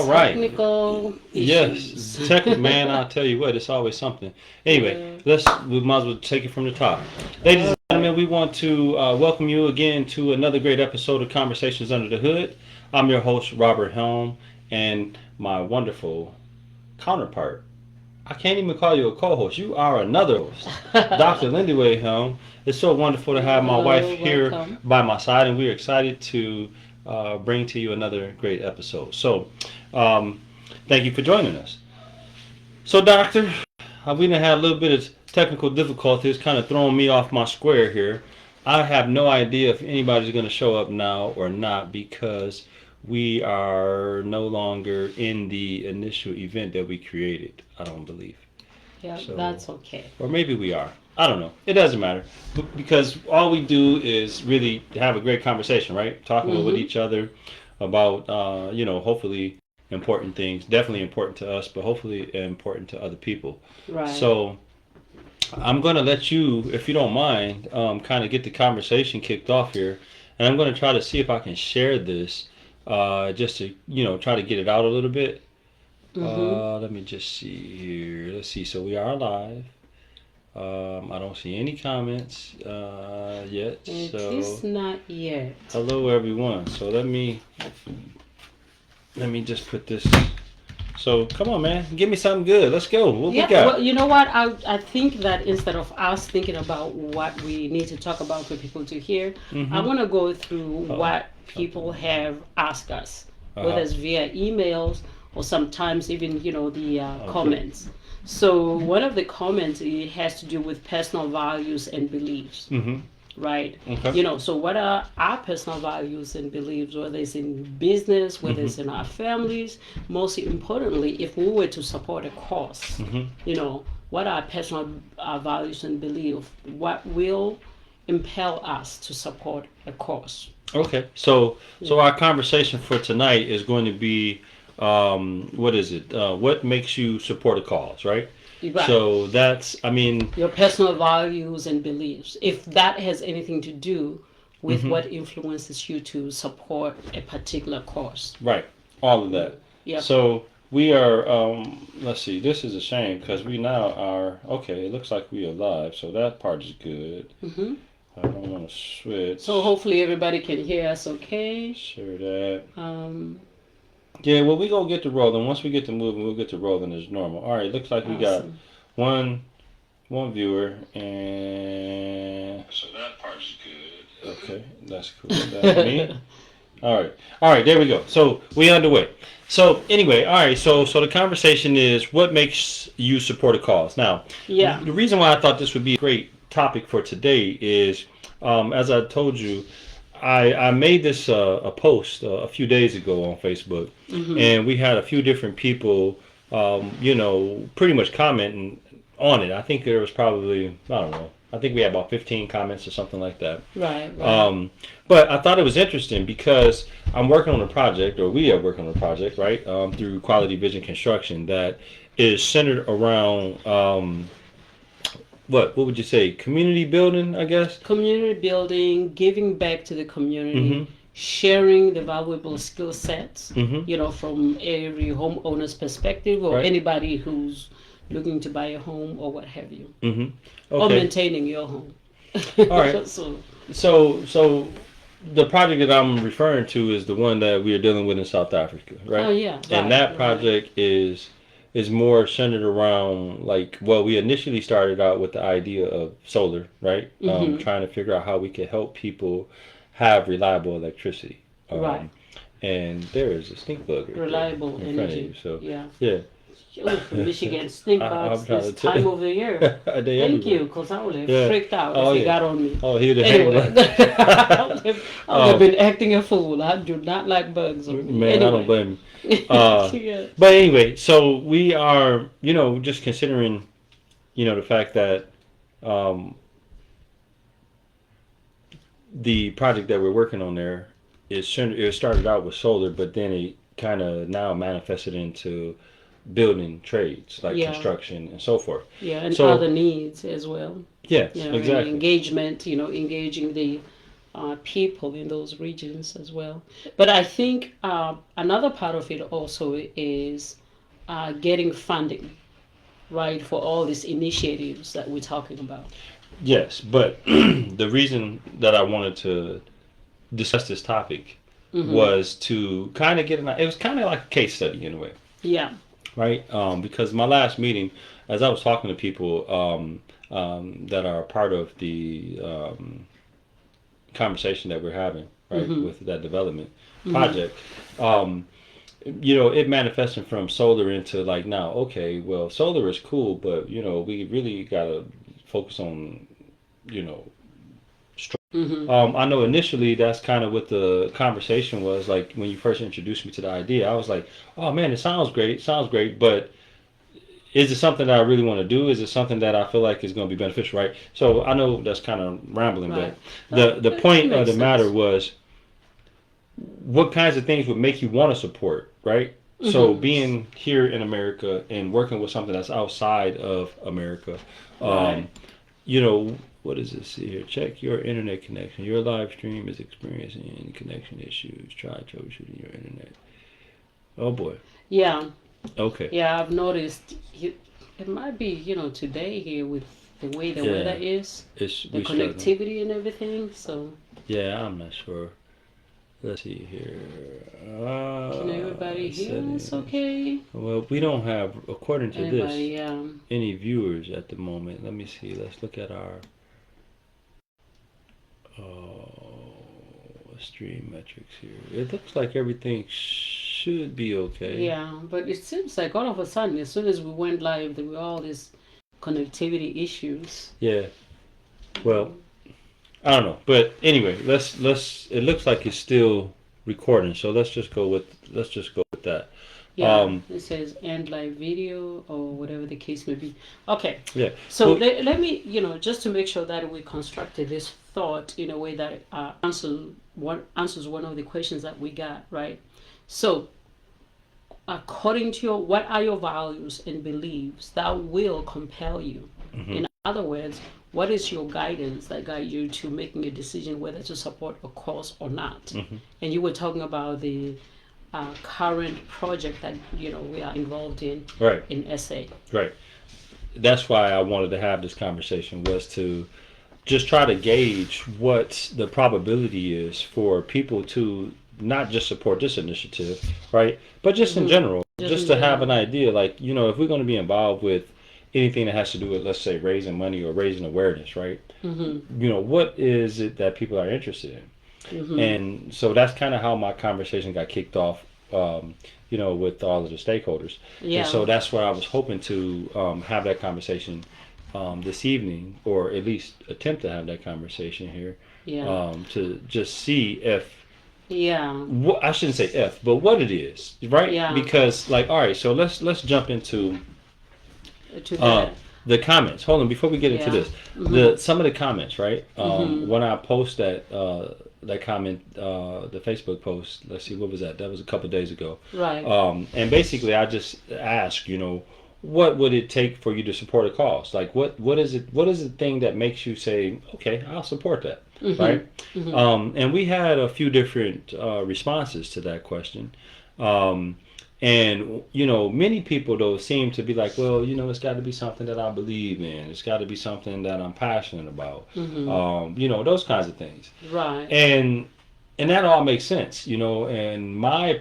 right. Technical issues. Yes, tech man. I'll tell you what, it's always something. Anyway, we might as well take it from the top. Ladies and gentlemen, we want to welcome you again to another great episode of Conversations Under the Hood. I'm your host, Robert Helm, and my wonderful counterpart. I can't even call you a co-host. You are another host, Dr. Lindy Way Helm. It's so wonderful to have my wife here by my side, and we're excited to bring to you another great episode. So, thank you for joining us. So, Doctor, we done had a little bit of technical difficulties, kind of throwing me off my square here. I have no idea if anybody's going to show up now or not because we are no longer in the initial event that we created, I don't believe. Yeah, so, that's okay. Or maybe we are. I don't know. It doesn't matter. Because all we do is really have a great conversation, right? Talking with each other about, hopefully important things. Definitely important to us, but hopefully important to other people. Right. So I'm going to let you, if you don't mind, kind of get the conversation kicked off here. And I'm going to try to see if I can share this just to, try to get it out a little bit. Let me just see here. Let's see. So we are live. I don't see any comments yet. It is not yet. Hello, everyone. So let me just put this. So come on, man. Give me something good. Let's go. What we got? Well, you know what? I think that instead of us thinking about what we need to talk about for people to hear, I want to go through what people have asked us, whether it's via emails or sometimes even, the comments. So one of the comments, it has to do with personal values and beliefs, right? Okay. So what are our personal values and beliefs, whether it's in business, whether it's in our families, most importantly, if we were to support a cause, what are our personal values and beliefs? What will impel us to support a cause? Okay, so our conversation for tonight is going to be what is it? What makes you support a cause, right? Right. So that's, your personal values and beliefs. If that has anything to do with what influences you to support a particular cause. Right. All of that. Yeah. So we are, let's see, this is a shame because we now are, okay, it looks like we are live, so that part is good. I don't want to switch. So hopefully everybody can hear us okay. Share that. Yeah, well, we're going to get to rolling. Once we get to moving, we'll get to rolling as normal. All right, looks like we got one viewer, and so that part's good. Okay, that's cool. That's me. All right, there we go. So we underway. So anyway, all right, so the conversation is what makes you support a cause. Now, the reason why I thought this would be a great topic for today is, as I told you, I made this a post a few days ago on Facebook, and we had a few different people, pretty much commenting on it. I think there was probably, I don't know, I think we had about 15 comments or something like that. Right. But I thought it was interesting because I'm working on a project, or we are working on a project, right, through Quality Vision Construction that is centered around what would you say? Community building, I guess? Community building, giving back to the community, sharing the valuable skill sets, from every homeowner's perspective or anybody who's looking to buy a home or what have you. Okay. Or maintaining your home. All right. So the project that I'm referring to is the one that we are dealing with in South Africa, right? Oh, yeah. And that project is more centered around, we initially started out with the idea of solar, right? Trying to figure out how we could help people have reliable electricity. Right. And there is a stink bug reliable in front of you. So, yeah. Michigan stink bugs this time of the year. Thank you, because I would have freaked out if he got on me. Oh, he would have anyway. I would have been acting a fool. I do not like bugs on me. Man, anyway. I don't blame you. But anyway, so we are, just considering, the fact that the project that we're working on there it started out with solar, but then it kind of now manifested into building trades like construction and so forth. Yeah, and other needs as well. Yes, exactly. Engagement, engaging the people in those regions as well. But I think another part of it also is getting funding, right, for all these initiatives that we're talking about. Yes, but the reason that I wanted to discuss this topic was to kind of get it was kind of like a case study in a way. Yeah. Right? Because my last meeting, as I was talking to people that are part of the conversation that we're having, right, with that development project, it manifested from solar into like now, okay, well, solar is cool, but, we really got to focus on, I know initially that's kind of what the conversation was like when you first introduced me to the idea. I was like, oh man, it sounds great, but is it something that I really want to do? Is it something that I feel like is going to be beneficial, right? So I know that's kind of rambling, Right. but the point of the sense. matter was what kinds of things would make you want to support, right? So being here in America and working with something that's outside of America, Right. what does it see here? Check your internet connection. Your live stream is experiencing connection issues. Try troubleshooting your internet. Oh boy. Yeah. Okay. Yeah, I've noticed it might be, today here with the way the weather is, the connectivity and everything. So. Yeah, I'm not sure. Let's see here. Can everybody hear us okay? Well, we don't have, according to this, Yeah. any viewers at the moment. Let me see. Let's look at our stream metrics here. It looks like everything should be okay. Yeah, but it seems like all of a sudden, as soon as we went live, there were all these connectivity issues. Yeah. Well, I don't know, but anyway, let's. It looks like it's still recording, so let's just go with that. Yeah, it says end live video or whatever the case may be. Okay. Yeah. So let me, just to make sure that we constructed this thought in a way that answers one of the questions that we got, right? So, according to what are your values and beliefs that will compel you? In other words, what is your guidance that guide you to making a decision whether to support a cause or not? And you were talking about the current project that we are involved in, right, in SA. Right. That's why I wanted to have this conversation, was to just try to gauge what the probability is for people to not just support this initiative, right, but just in general, just to have an idea, like, if we're going to be involved with anything that has to do with, let's say, raising money or raising awareness, right? What is it that people are interested in? And so that's kind of how my conversation got kicked off, with all of the stakeholders. Yeah. And so that's where I was hoping to have that conversation this evening, or at least attempt to have that conversation here, to just see if, I shouldn't say if, but what it is, right? Yeah. Because, like, all right, so let's jump into the comments. Hold on, before we get into this, some of the comments, right? When I post that comment, the Facebook post, let's see, what was that? That was a couple of days ago. Right. And basically, I just asked, what would it take for you to support a cause? Like, what is it? What is the thing that makes you say, okay, I'll support that, right? And we had a few different responses to that question. And, many people, though, seem to be like, well, it's got to be something that I believe in. It's got to be something that I'm passionate about. Those kinds of things. Right. And that all makes sense, and my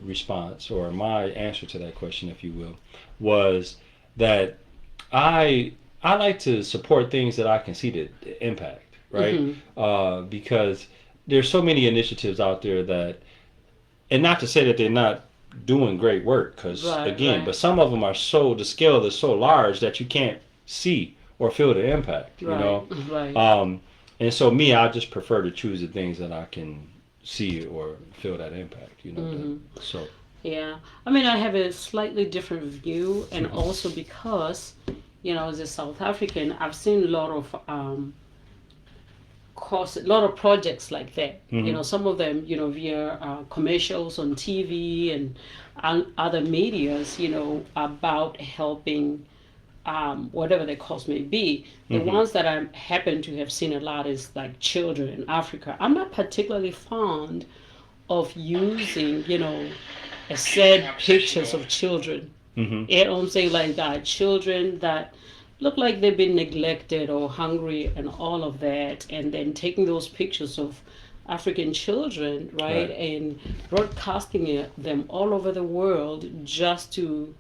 response, or my answer to that question, if you will, was that I like to support things that I can see the impact, right? Because there's so many initiatives out there that, and not to say that they're not doing great work, because but some of them are the scale is so large that you can't see or feel the impact, Right. And so I just prefer to choose the things that I can see or feel that impact, so. Yeah, I mean, I have a slightly different view, and also because, as a South African, I've seen a lot of projects like that. Some of them, via commercials on TV and other medias, about helping whatever the cost may be. The ones that I happen to have seen a lot is like children in Africa. I'm not particularly fond of using, sad pictures of children. You know what I'm saying? Like children that look like they've been neglected or hungry and all of that, and then taking those pictures of African children, right, and broadcasting them all over the world just to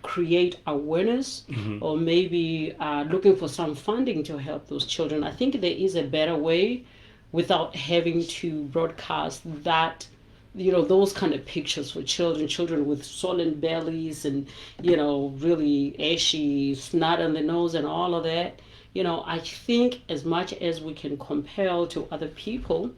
create awareness, or maybe looking for some funding to help those children. I think there is a better way without having to broadcast that, those kind of pictures for children with swollen bellies and, really ashy snot on the nose and all of that. I think as much as we can compel to other people,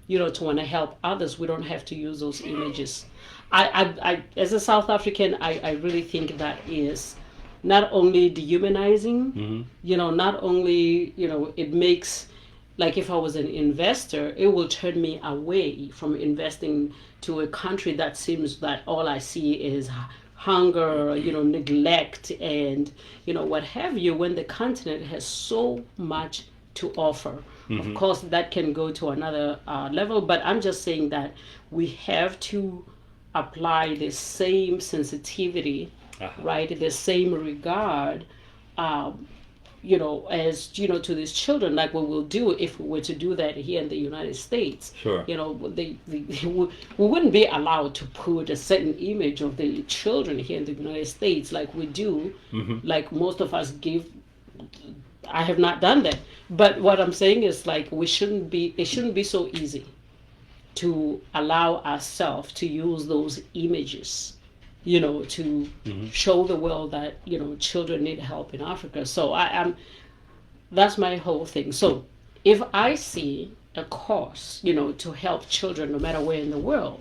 to want to help others, we don't have to use those images. I as a South African, I really think that is not only dehumanizing, not only, it makes, like if I was an investor, it will turn me away from investing to a country that seems that all I see is hunger, neglect, and, what have you, when the continent has so much to offer. Of course, that can go to another level, but I'm just saying that we have to apply the same sensitivity, right, the same regard, as, to these children, like what we'll do if we were to do that here in the United States. Sure. We wouldn't be allowed to put a certain image of the children here in the United States like we do, like most of us give. I have not done that. But what I'm saying is, like, it shouldn't be so easy to allow ourselves to use those images, to show the world that, children need help in Africa. So that's my whole thing. So if I see a cause, to help children no matter where in the world,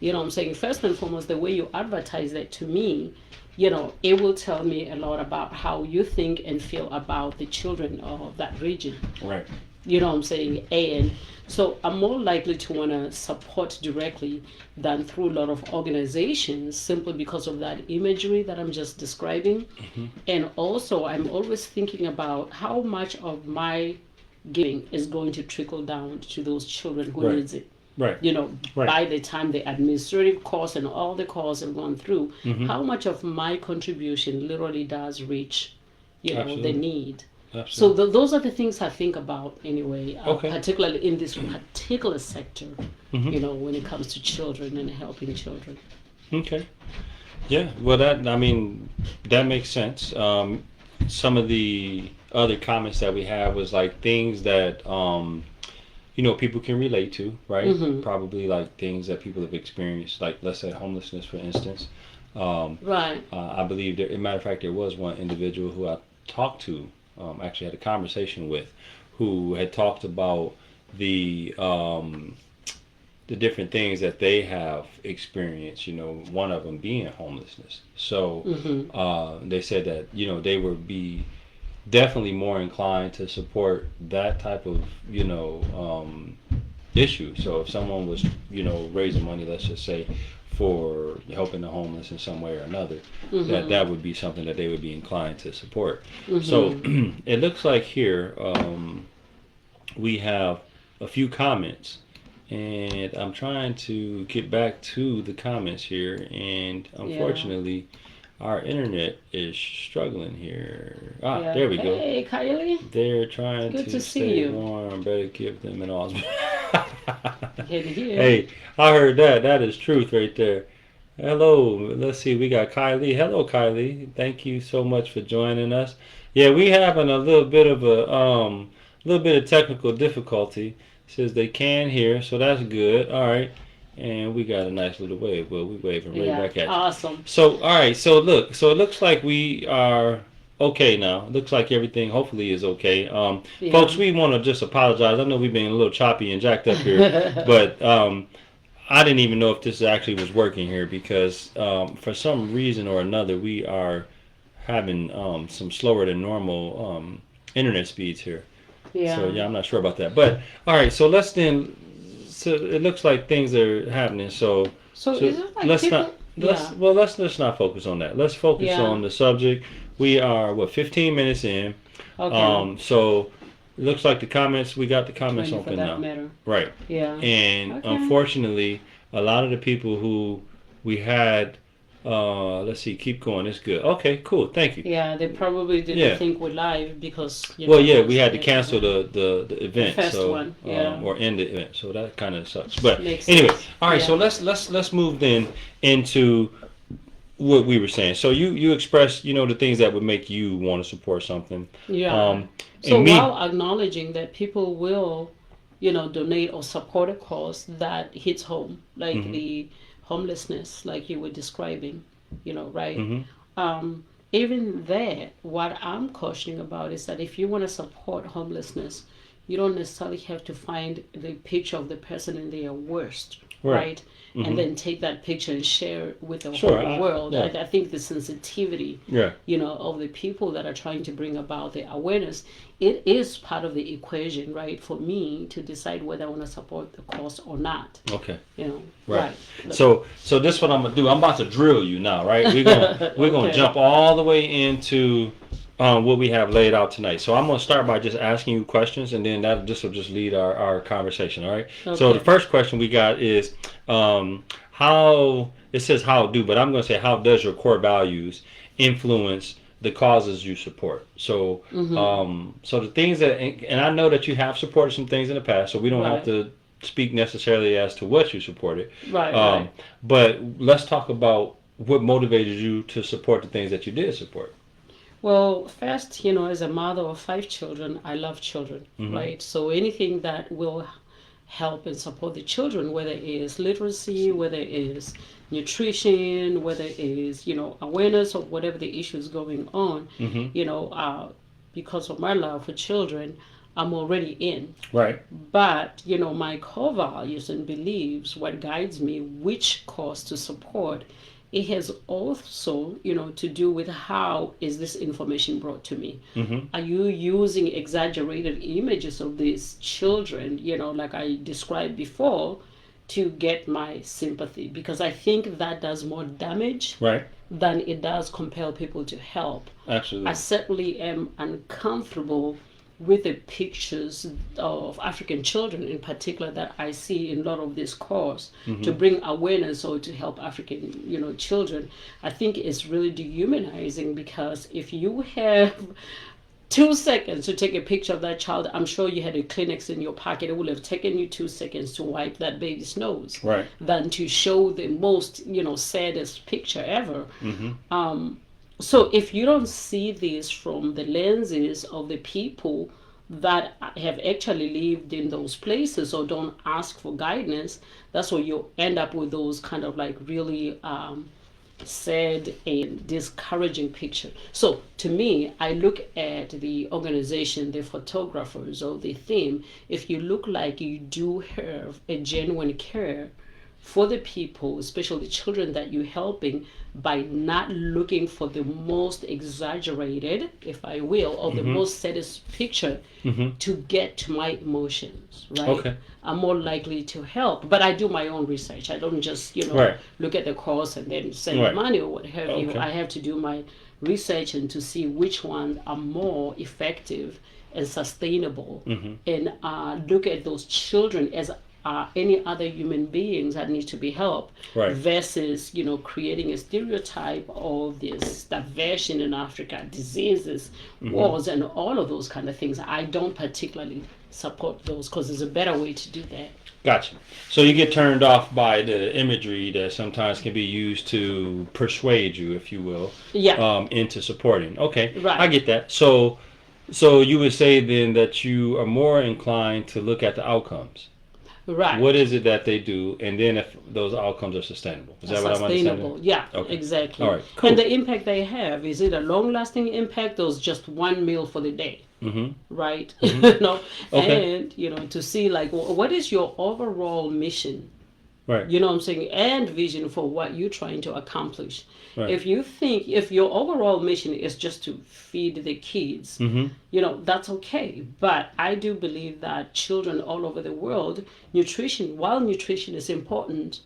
I'm saying, first and foremost, the way you advertise that to me, it will tell me a lot about how you think and feel about the children of that region. Right. I'm saying? And so I'm more likely to want to support directly than through a lot of organizations, simply because of that imagery that I'm just describing. And also, I'm always thinking about how much of my giving is going to trickle down to those children who needs it. Right. By the time the administrative costs and all the costs have gone through, how much of my contribution literally does reach, the need. Absolutely. So those are the things I think about anyway, particularly in this particular sector, when it comes to children and helping children. Okay. Yeah, well, that makes sense. Some of the other comments that we have was like things that, people can relate to, right? Probably like things that people have experienced, like let's say homelessness, for instance. Right. I believe, as a matter of fact, there was one individual who I talked to, actually had a conversation with, who had talked about the different things that they have experienced, one of them being homelessness. So they said that, they would be definitely more inclined to support that type of, issue. So if someone was, raising money, let's just say, for helping the homeless in some way or another, that would be something that they would be inclined to support. So it looks like here we have a few comments, and I'm trying to get back to the comments here, and unfortunately our internet is struggling here. There we go. Hey, Kylie. They're trying to stay warm. Better give them an all. Hey, I heard that. That is truth right there. Hello. Let's see. We got Kylie. Hello, Kylie. Thank you so much for joining us. Yeah, we having a little bit of technical difficulty. Says they can hear, so that's good. All right. And we got a nice little wave. Well, we waving right back at you. Awesome. So, all right. So, look. So, it looks like we are okay now. It looks like everything, hopefully, is okay. Folks, we want to just apologize. I know we've been a little choppy and jacked up here. But I didn't even know if this actually was working here because for some reason or another, we are having some slower than normal internet speeds here. Yeah. So, I'm not sure about that. But, all right. So, let's then... So it looks like things are happening. So is it like Yeah. let's not focus on that. Let's focus Yeah. on the subject. We are 15 minutes in. Okay. So it looks like we got the comments 20 for open that now. matter. Right. Yeah. And Okay. unfortunately, a lot of the people who we had, let's see, keep going. It's good. Okay, cool. Thank you. Yeah, they probably didn't Yeah. think we're live because Well, yeah, most we had to of cancel the the event, first so one. Yeah. or end the event, so that kind of sucks. But Makes anyway, sense. all right. Yeah. So let's move then into what we were saying. So you expressed the things that would make you want to support something. Yeah. So And me, while acknowledging that people will, donate or support a cause that hits home, like the homelessness, like you were describing, right? Even there, what I'm cautioning about is that if you want to support homelessness, you don't necessarily have to find the picture of the person in their worst, right? And then take that picture and share it with the whole world. yeah. I think the sensitivity, yeah, of the people that are trying to bring about the awareness, it is part of the equation, right? For me to decide whether I want to support the cause or not. okay, Right. So this is what I'm gonna do. I'm about to drill you now, right? We're gonna Okay. jump all the way into what we have laid out tonight. So I'm gonna start by just asking you questions, and then this will just lead our conversation. All right. So Okay. the first question we got is how it says how do, but I'm gonna say how does your core values influence the causes you support? So so the things that, and I know that you have supported some things in the past, so we don't have to speak necessarily as to what you supported. Right. But let's talk about what motivated you to support the things that you did support. Well, first, as a mother of 5 children, I love children, right? So anything that will help and support the children, whether it is literacy, whether it is nutrition, whether it is, awareness of whatever the issue is going on, because of my love for children, I'm already in. Right. But, my core values and beliefs, what guides me, which cause to support, it has also, to do with how is this information brought to me. Are you using exaggerated images of these children, like I described before, to get my sympathy? Because I think that does more damage than it does compel people to help. Absolutely. I certainly am uncomfortable with the pictures of African children in particular that I see in a lot of this course to bring awareness or to help African, children. I think it's really dehumanizing, because if you have 2 seconds to take a picture of that child, I'm sure you had a Kleenex in your pocket. It would have taken you 2 seconds to wipe that baby's nose, than to show the most, saddest picture ever. So if you don't see this from the lenses of the people that have actually lived in those places, or don't ask for guidance, that's where you end up with those kind of like really sad and discouraging picture. So to me, I look at the organization, the photographers, or the theme. If you look like you do have a genuine care for the people, especially the children that you're helping, by not looking for the most exaggerated, if I will, or the most saddest picture to get to my emotions, right? Okay. I'm more likely to help. But I do my own research. I don't just, look at the course and then send the money or what have you. I have to do my research and to see which ones are more effective and sustainable, and look at those children as any other human beings that need to be helped, versus creating a stereotype of this diversion in Africa, diseases, wars, and all of those kind of things. I don't particularly support those, because there's a better way to do that. Gotcha. So you get turned off by the imagery that sometimes can be used to persuade you, if you will, into supporting. Okay, I get that. So you would say then that you are more inclined to look at the outcomes. Right. What is it that they do, and then if those outcomes are sustainable? Is that what I'm understanding? Yeah, exactly. All right, cool. And the impact they have, is it a long-lasting impact, or is just one meal for the day? Right? And, to see like, what is your overall mission? Right. You know what I'm saying? And vision for what you're trying to accomplish. If you think, if your overall mission is just to feed the kids, that's okay. But I do believe that children all over the world, while nutrition is important,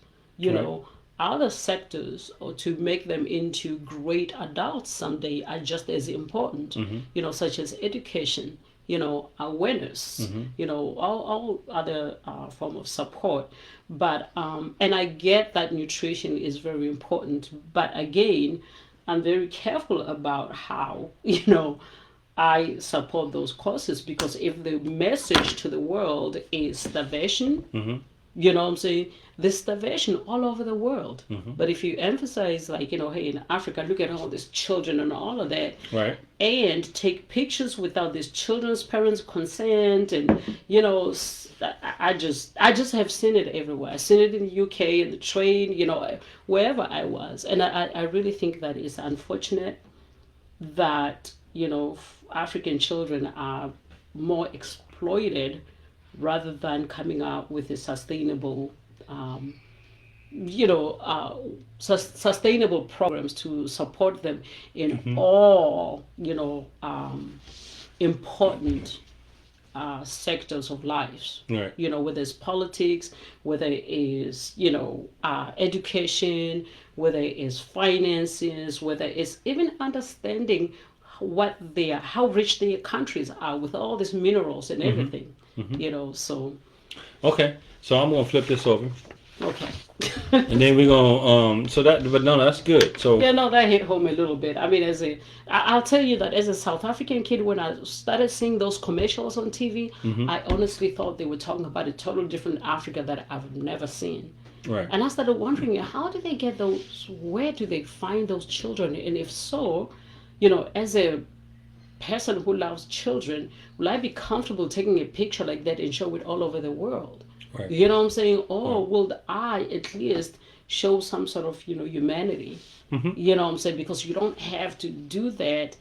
other sectors or to make them into great adults someday are just as important, such as education, awareness, all other form of support. But and I get that nutrition is very important, but again, I'm very careful about how I support those causes, because if the message to the world is starvation, you know what I'm saying? There's starvation all over the world. But if you emphasize, like, hey, in Africa, look at all these children and all of that, right, and take pictures without these children's parents' consent, and I just have seen it everywhere. I seen it in the UK, in the train, wherever I was, and I really think that it's unfortunate that African children are more exploited rather than coming out with a sustainable, sustainable programs to support them in all, important sectors of lives. right. Whether it's politics, whether it is, education, whether it is finances, whether it's even understanding how rich their countries are with all these minerals and everything. So. Okay, so I'm gonna flip this over, Okay. and then we're gonna but no, that's good. So Yeah, no, that hit home a little bit. I mean, I'll tell you that as a South African kid, when I started seeing those commercials on TV, I honestly thought they were talking about a totally different Africa that I've never seen. right, And I started wondering, how do they get those? Where do they find those children? And if so, as a person who loves children, will I be comfortable taking a picture like that and show it all over the world? right. You know what I'm saying? Or will I at least show some sort of, humanity? You know what I'm saying? Because you don't have to do that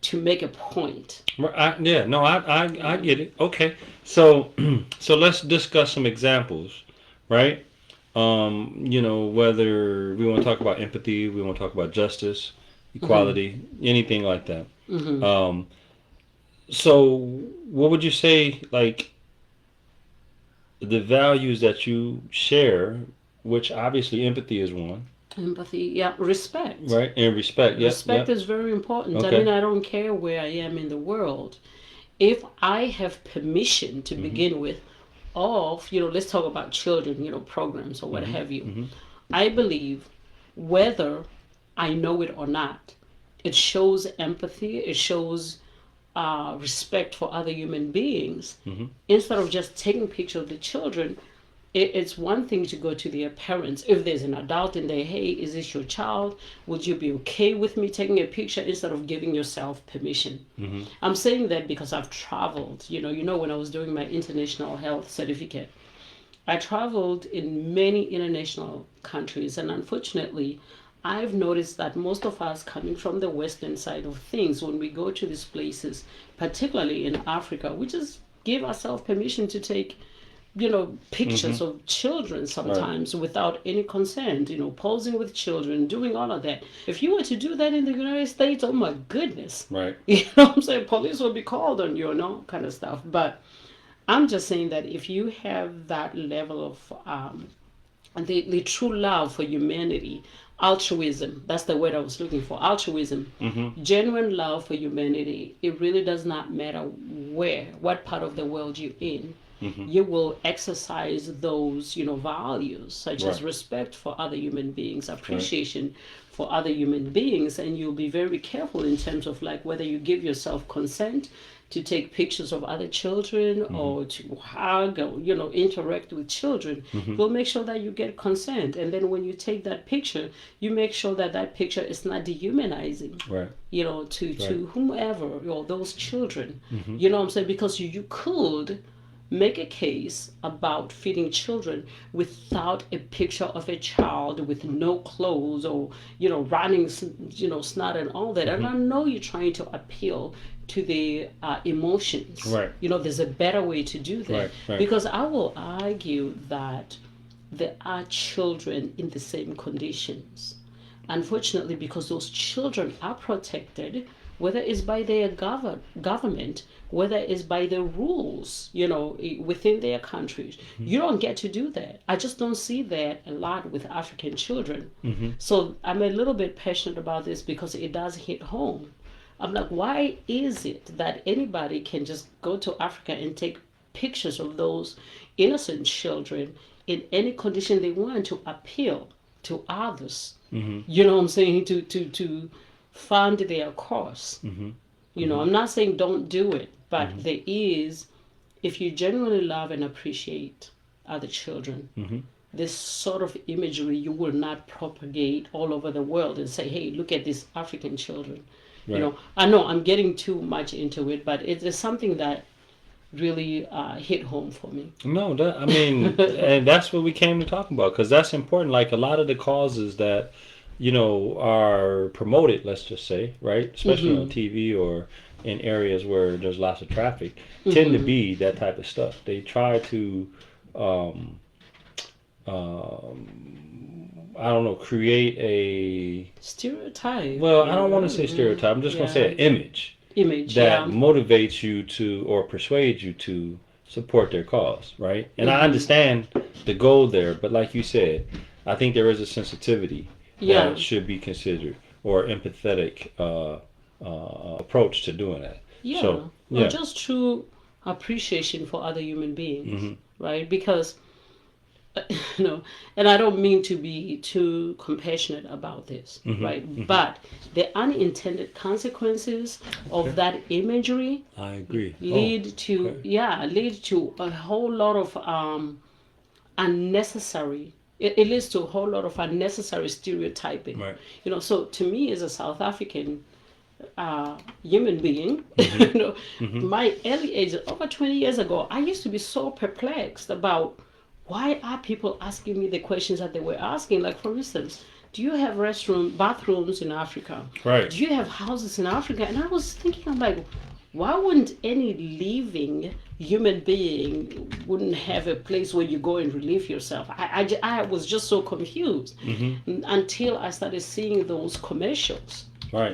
to make a point. I get it. Okay, so so let's discuss some examples, right? Whether we want to talk about empathy, we want to talk about justice, equality, anything like that. So what would you say, like, the values that you share, which obviously empathy is one, Empathy, yeah, respect. right? And respect, yes. Respect is very important. Okay. I mean, I don't care where I am in the world. If I have permission to begin with, of, let's talk about children, programs or what have you, I believe whether I know it or not, it shows empathy, it shows respect for other human beings. Instead of just taking pictures of the children, it's one thing to go to their parents. If there's an adult in there, hey, is this your child? Would you be okay with me taking a picture, instead of giving yourself permission? I'm saying that because I've traveled. When I was doing my international health certificate, I traveled in many international countries, and unfortunately, I've noticed that most of us coming from the Western side of things, when we go to these places, particularly in Africa, we just give ourselves permission to take pictures of children sometimes without any consent, posing with children, doing all of that. If you were to do that in the United States, oh my goodness. Right. You know what I'm saying? Police will be called on you and all kind of stuff. But I'm just saying that if you have that level of the true love for humanity, altruism, that's the word I was looking for, altruism, genuine love for humanity, it really does not matter what part of the world you're in. You will exercise those, values such as respect for other human beings, appreciation for other human beings, and you'll be very careful in terms of, like, whether you give yourself consent to take pictures of other children or to hug or interact with children. You'll make sure that you get consent, and then when you take that picture, you make sure that that picture is not dehumanizing, to whomever, or those children. You know what I'm saying? Because you could make a case about feeding children without a picture of a child with no clothes, or running snot and all that. And I know you're trying to appeal to the emotions. Right. There's a better way to do that. Right. Because I will argue that there are children in the same conditions. Unfortunately, because those children are protected, whether it's by their government, whether it's by the rules, within their countries. You don't get to do that. I just don't see that a lot with African children. So I'm a little bit passionate about this because it does hit home. I'm like, why is it that anybody can just go to Africa and take pictures of those innocent children in any condition they want to appeal to others? You know what I'm saying? To fund their cause. I'm not saying don't do it, but there is, if you genuinely love and appreciate other children, this sort of imagery you will not propagate all over the world and say, hey, look at these African children. Right. I know I'm getting too much into it, but it is something that really hit home for me. No, and that's what we came to talk about, because that's important. Like a lot of the causes that, are promoted, let's just say, right, especially on TV or in areas where there's lots of traffic, tend to be that type of stuff. They try to, I don't know, create a stereotype. Well, I don't want to say stereotype. I'm just going to say an image that motivates you to or persuades you to support their cause, right? And I understand the goal there, but like you said, I think there is a sensitivity that should be considered, or empathetic approach to doing that. So, just true appreciation for other human beings, right? Because and I don't mean to be too compassionate about this, right? But the unintended consequences of that imagery, I agree, lead to a whole lot of unnecessary. It leads to a whole lot of unnecessary stereotyping. Right. So to me, as a South African human being, my early age, over 20 years ago, I used to be so perplexed about why are people asking me the questions that they were asking? Like, for instance, do you have bathrooms in Africa? Right. Do you have houses in Africa? And I was thinking, I'm like, why wouldn't any living human being wouldn't have a place where you go and relieve yourself? I was just so confused until I started seeing those commercials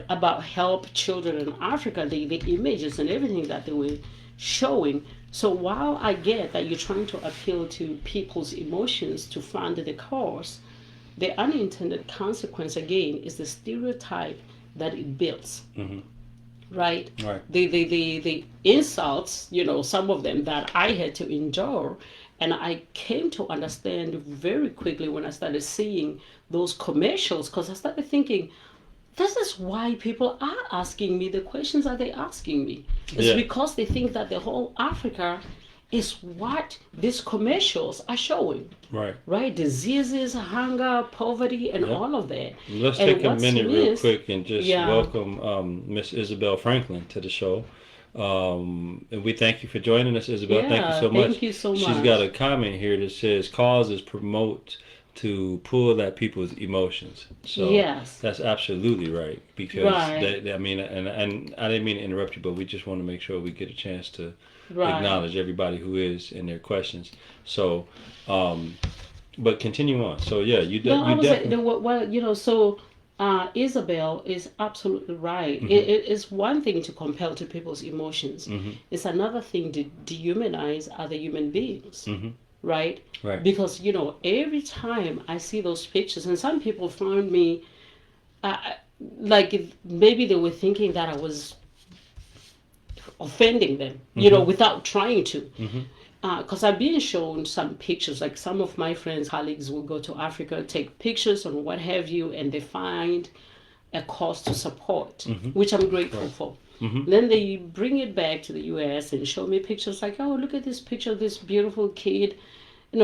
about help children in Africa, the images and everything that they were showing. So while I get that you're trying to appeal to people's emotions to fund the cause, the unintended consequence, again, is the stereotype that it builds. Right? The insults, some of them that I had to endure, and I came to understand very quickly when I started seeing those commercials, because I started thinking, this is why people are asking me the questions that they're asking me. It's because they think that the whole Africa is what these commercials are showing. Right? Diseases, hunger, poverty, and all of that. Let's take a minute real quick and just welcome Miss Isabel Franklin to the show. And we thank you for joining us, Isabel. Thank you so much. Thank you so much. She's got a comment here that says, causes promote to pull at people's emotions. So that's absolutely right, because and I didn't mean to interrupt you, but we just want to make sure we get a chance to acknowledge everybody who is in their questions. So but continue on. So you definitely Isabel is absolutely right. It's one thing to compel to people's emotions. It's another thing to dehumanize other human beings. Right? Because, every time I see those pictures, and some people found me, like maybe they were thinking that I was offending them, without trying to. Because I've been shown some pictures, like some of my friends, colleagues will go to Africa, take pictures and what have you, and they find a cause to support, which I'm grateful for. Then they bring it back to the US and show me pictures like, oh, look at this picture of this beautiful kid.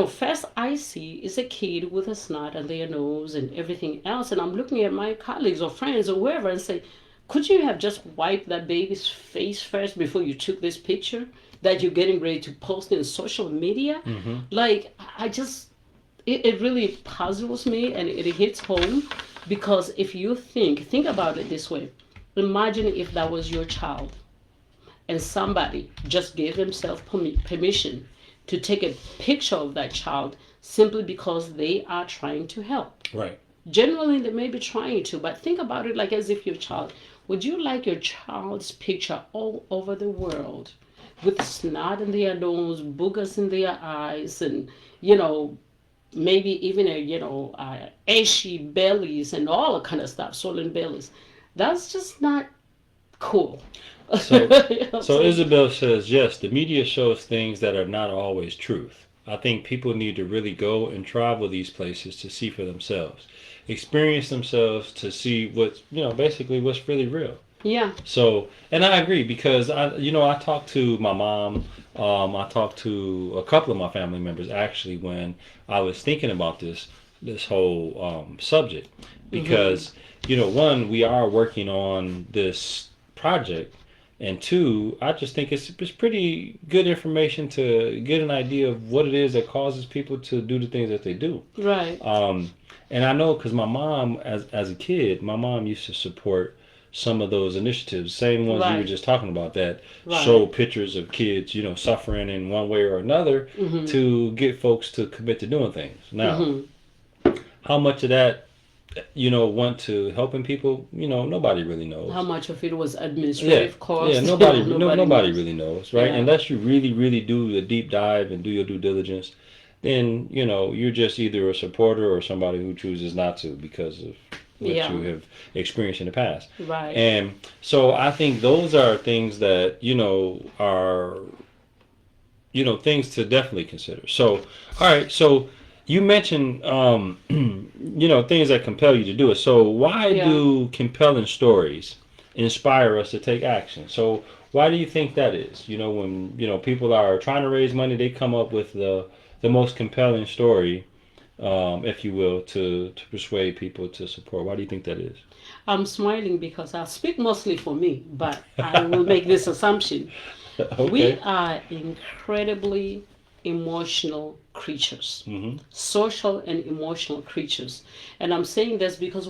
First I see is a kid with a snot on their nose and everything else. And I'm looking at my colleagues or friends or whoever and say, could you have just wiped that baby's face first before you took this picture that you're getting ready to post in social media? Like, it really puzzles me, and it hits home, because if you think about it this way. Imagine if that was your child and somebody just gave themselves permission to take a picture of that child simply because they are trying to help. Right. Generally, they may be trying to, but think about it like as if your child Would you like your child's picture all over the world with snot in their nose, boogers in their eyes, and, maybe even ashy bellies and all that kind of stuff, swollen bellies? That's just not cool. So, so Isabel says, yes, the media shows things that are not always truth. I think people need to really go and travel these places to see for themselves, experience themselves to see what's, basically what's really real. Yeah. So, and I agree because I talked to my mom. I talked to a couple of my family members actually when I was thinking about this whole subject because one, we are working on this project, and two, I just think it's pretty good information to get an idea of what it is that causes people to do the things that they do. Right. And I know because my mom, as a kid, my mom used to support some of those initiatives, same ones you were just talking about, that show pictures of kids, suffering in one way or another to get folks to commit to doing things. Now, how much of that, went to helping people, nobody really knows. How much of it was administrative costs? Yeah, nobody really knows, right? Yeah. Unless you really, really do the deep dive and do your due diligence, then, you're just either a supporter or somebody who chooses not to because of what you have experienced in the past. Right. And so I think those are things that, are, things to definitely consider. So, all right, so you mentioned, things that compel you to do it. So why do compelling stories inspire us to take action? So why do you think that is? When, people are trying to raise money, they come up with the most compelling story, if you will, to persuade people to support. Why do you think that is? I'm smiling because I speak mostly for me, but I will make this assumption. Okay. We are incredibly emotional creatures, social and emotional creatures. And I'm saying this because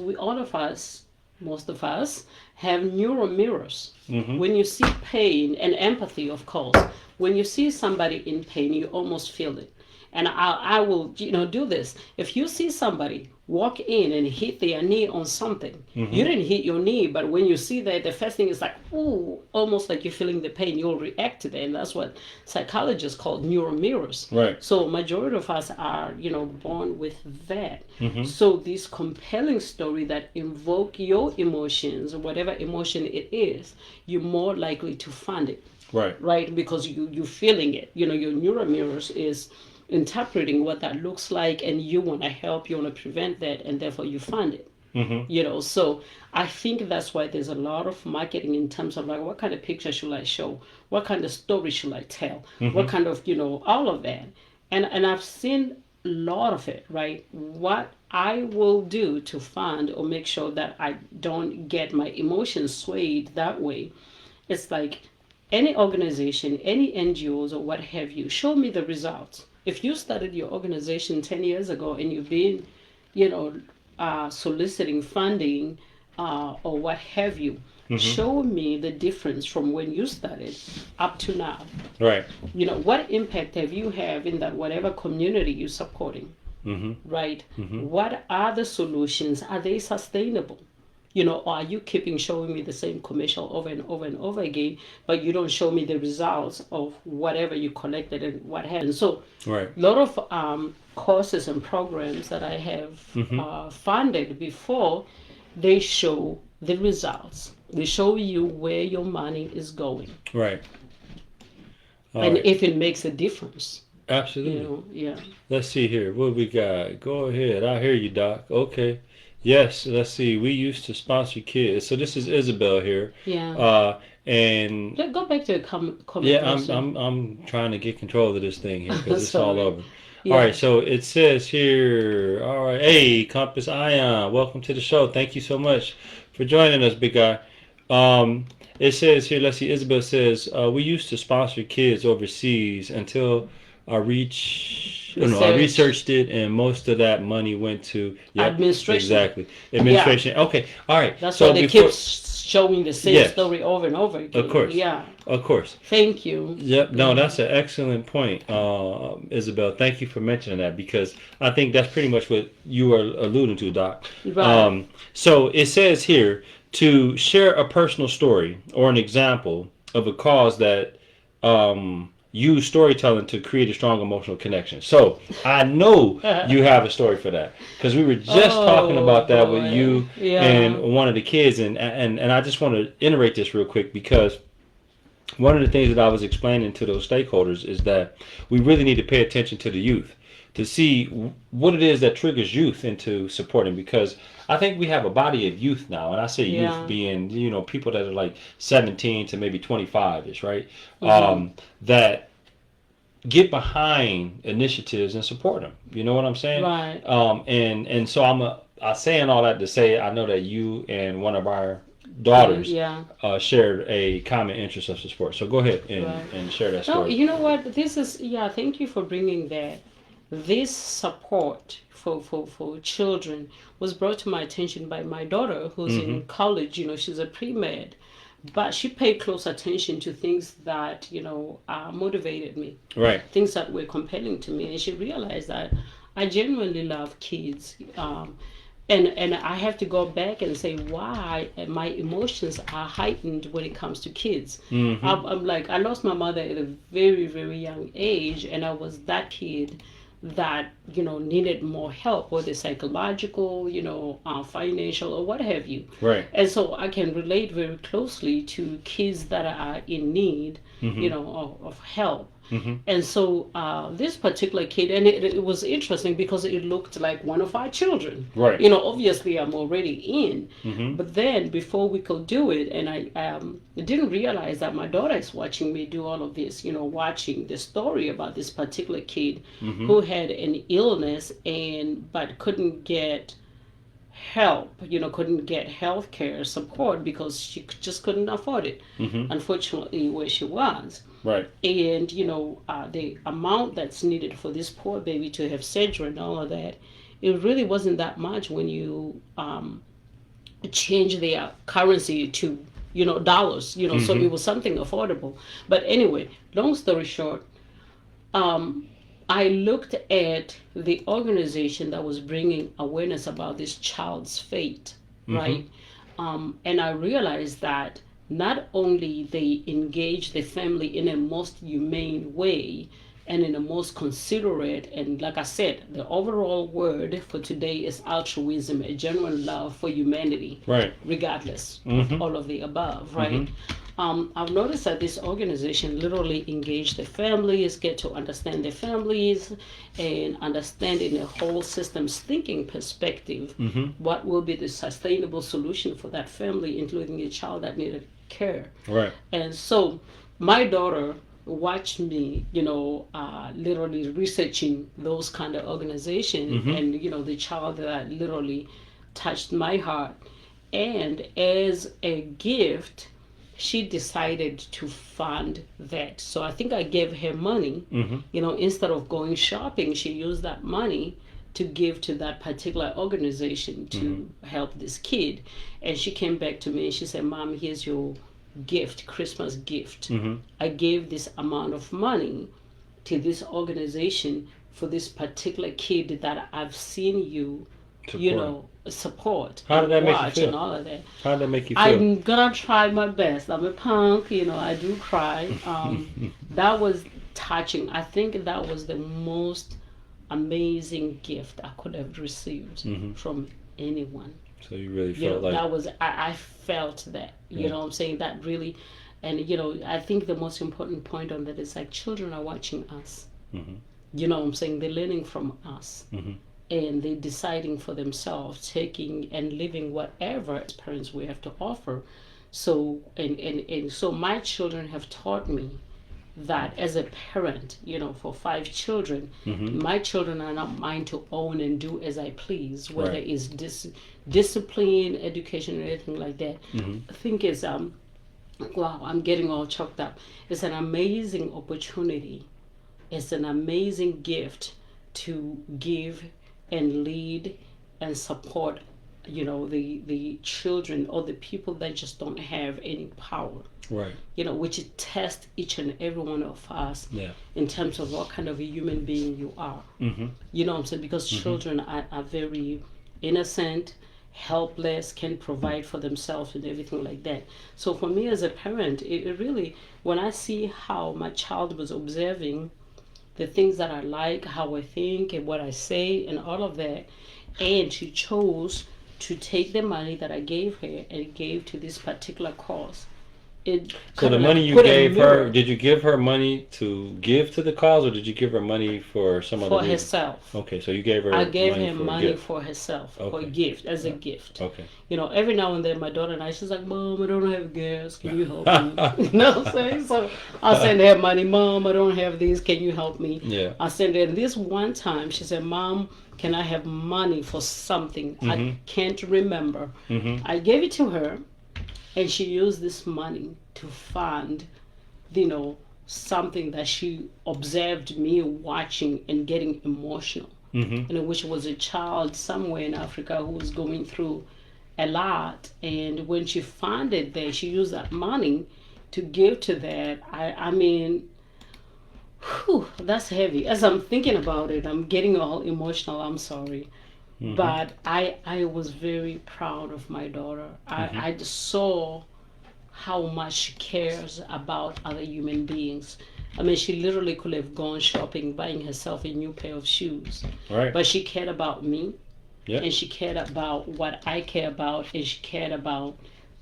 most of us, have neural mirrors. When you see pain and empathy, of course, when you see somebody in pain, you almost feel it. And I will, do this. If you see somebody walk in and hit their knee on something, you didn't hit your knee, but when you see that, the first thing is like, ooh, almost like you're feeling the pain, you'll react to that. And that's what psychologists call neural mirrors. Right. So majority of us are, born with that. So this compelling story that invoke your emotions, whatever emotion it is, you're more likely to find it. Right. Right? Because you're feeling it. Your neural mirrors is interpreting what that looks like, and you want to help, you want to prevent that, and therefore you fund it. So I think that's why there's a lot of marketing in terms of like, what kind of picture should I show, what kind of story should I tell, what kind of all of that, and I've seen a lot of it. Right, what I will do to fund or make sure that I don't get my emotions swayed that way, it's like any organization, any NGOs or what have you, show me the results. If you started your organization 10 years ago and you've been, soliciting funding or what have you, show me the difference from when you started up to now. Right. What impact have you have in that whatever community you're supporting? Right. What are the solutions? Are they sustainable? Or are you keeping showing me the same commercial over and over and over again, but you don't show me the results of whatever you collected and what happened? So a lot of courses and programs that I have funded before, they show the results. They show you where your money is going. Right. And if it makes a difference. Absolutely. Yeah. Let's see here. What we got? Go ahead. I hear you, Doc. Okay. Yes, let's see. We used to sponsor kids. So this is Isabel here. Yeah. And go back to the comment. yeah, I'm trying to get control of this thing here because it's all over. Yeah. All right, so it says here. All right, hey, Compass Ion, welcome to the show. Thank you so much for joining us, big guy. It says here. Let's see. Isabel says we used to sponsor kids overseas until I researched it, and most of that money went to administration. Exactly, administration. Yeah. Okay, all right. That's why they keep showing the same story over and over again. Of course. Yeah. Of course. Thank you. Yep. No, that's an excellent point, Isabel. Thank you for mentioning that because I think that's pretty much what you are alluding to, Doc. Right. So it says here to share a personal story or an example of a cause that use storytelling to create a strong emotional connection. So I know you have a story for that because we were just talking about that with you and one of the kids, and I just want to iterate this real quick because one of the things that I was explaining to those stakeholders is that we really need to pay attention to the youth to see what it is that triggers youth into supporting, because I think we have a body of youth now, and I say youth being, people that are like 17 to maybe 25ish, right? That get behind initiatives and support them. You know what I'm saying? Right. And so I'm saying all that to say I know that you and one of our daughters shared a common interest of support. So go ahead and share that story. No, you know what? This is, thank you for bringing that. This support for children was brought to my attention by my daughter who's in college. She's a pre-med. But she paid close attention to things that, motivated me. Right. Things that were compelling to me. And she realized that I genuinely love kids. And I have to go back and say why my emotions are heightened when it comes to kids. I'm like, I lost my mother at a very, very young age, and I was that kid that needed more help, whether psychological, financial, or what have you. Right. And so I can relate very closely to kids that are in need, of help. And so this particular kid, and it was interesting because it looked like one of our children. Right. Obviously I'm already in, but then before we could do it, and I didn't realize that my daughter is watching me do all of this, watching the story about this particular kid who had an illness but couldn't get help, couldn't get health care support because she just couldn't afford it, unfortunately, where she was. Right. And, the amount that's needed for this poor baby to have surgery and all of that, it really wasn't that much when you change the currency to, dollars, so it was something affordable. But anyway, long story short, I looked at the organization that was bringing awareness about this child's fate, right? And I realized that not only they engage the family in a most humane way and in a most considerate, and like I said, the overall word for today is altruism, a genuine love for humanity, right? Regardless of all of the above, right? I've noticed that this organization literally engage the families, get to understand the families, and understand in a whole systems thinking perspective what will be the sustainable solution for that family, including a child that needed care. Right. And so my daughter watched me, literally researching those kind of organizations, and the child that literally touched my heart. And as a gift, she decided to fund that. So I think I gave her money, instead of going shopping, she used that money to give to that particular organization to help this kid. And she came back to me and she said, Mom, here's your gift, Christmas gift. I gave this amount of money to this organization for this particular kid that I've seen you, support. How did that make you feel? And all of that. How did that make you feel? I'm gonna try my best. I'm a punk, I do cry. That was touching. I think that was the most amazing gift I could have received from anyone. So you really felt like that was I felt that. You know what I'm saying? That really, and I think the most important point on that is like children are watching us. You know what I'm saying? They're learning from us. And they're deciding for themselves, taking and living whatever as parents we have to offer. So and so my children have taught me that as a parent, for 5 children, my children are not mine to own and do as I please, whether it's discipline, education, or anything like that. I think it's wow, I'm getting all choked up. It's an amazing opportunity. It's an amazing gift to give and lead and support, the children or the people that just don't have any power. Right. Which test each and every one of us in terms of what kind of a human being you are. You know what I'm saying? Because children are very innocent helpless, can't provide for themselves and everything like that. So for me as a parent, it really, when I see how my child was observing the things that I like, how I think, and what I say, and all of that, and she chose to take the money that I gave her and gave to this particular cause. It So kind the of money like you put a gave her, mirror did you give her money to give to the cause, or did you give her money for some other for reason? herself. Okay, so you gave her I gave money her for a money gift. for herself, for a Okay. gift, as a gift. Okay. You know, every now and then my daughter and I, she's like, Mom, I don't have gas. Can you help me? You know what I'm saying? So I send her money. Mom, I don't have this. Can you help me? Yeah. I send her. And this one time, she said, Mom, can I have money for something? I can't remember. I gave it to her, and she used this money to fund, you know, something that she observed me watching and getting emotional. And which was a child somewhere in Africa who was going through a lot. And when she found it there, she used that money to give to that. I mean, whew, that's heavy. As I'm thinking about it, I'm getting all emotional. I'm sorry. But I was very proud of my daughter. I just saw how much she cares about other human beings. I mean, she literally could have gone shopping, buying herself a new pair of shoes. Right. But she cared about me, Yeah. and she cared about what I care about, and she cared about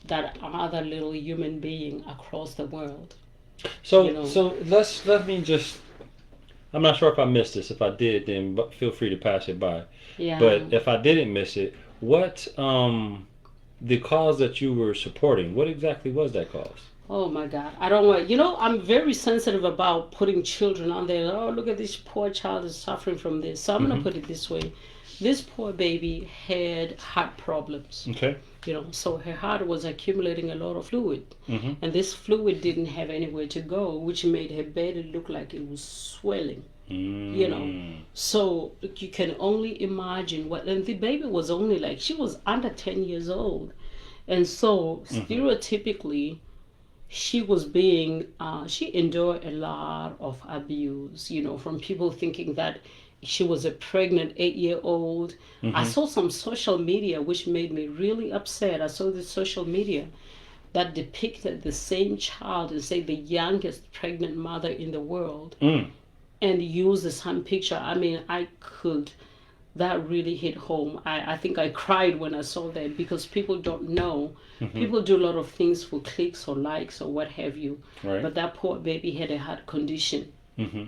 that other little human being across the world. So You know. so let me just. I'm not sure if I missed this. If I did, then feel free to pass it by. Yeah. But if I didn't miss it, what the cause that you were supporting? What exactly was that cause? Oh my God. I don't want, you know, I'm very sensitive about putting children on there. Oh, look at this poor child is suffering from this. So I'm going to put it this way. This poor baby had heart problems. Okay. You know, so her heart was accumulating a lot of fluid. And this fluid didn't have anywhere to go, which made her belly look like it was swelling. You know, so you can only imagine what, and the baby was only like, she was under 10 years old. And so stereotypically, she was being, she endured a lot of abuse, you know, from people thinking that she was a pregnant 8-year-old. I saw some social media which made me really upset. I saw this social media that depicted the same child and say the youngest pregnant mother in the world and use the same picture. I mean, that really hit home. I think I cried when I saw that because people don't know. People do a lot of things for clicks or likes or what have you. Right. But that poor baby had a heart condition.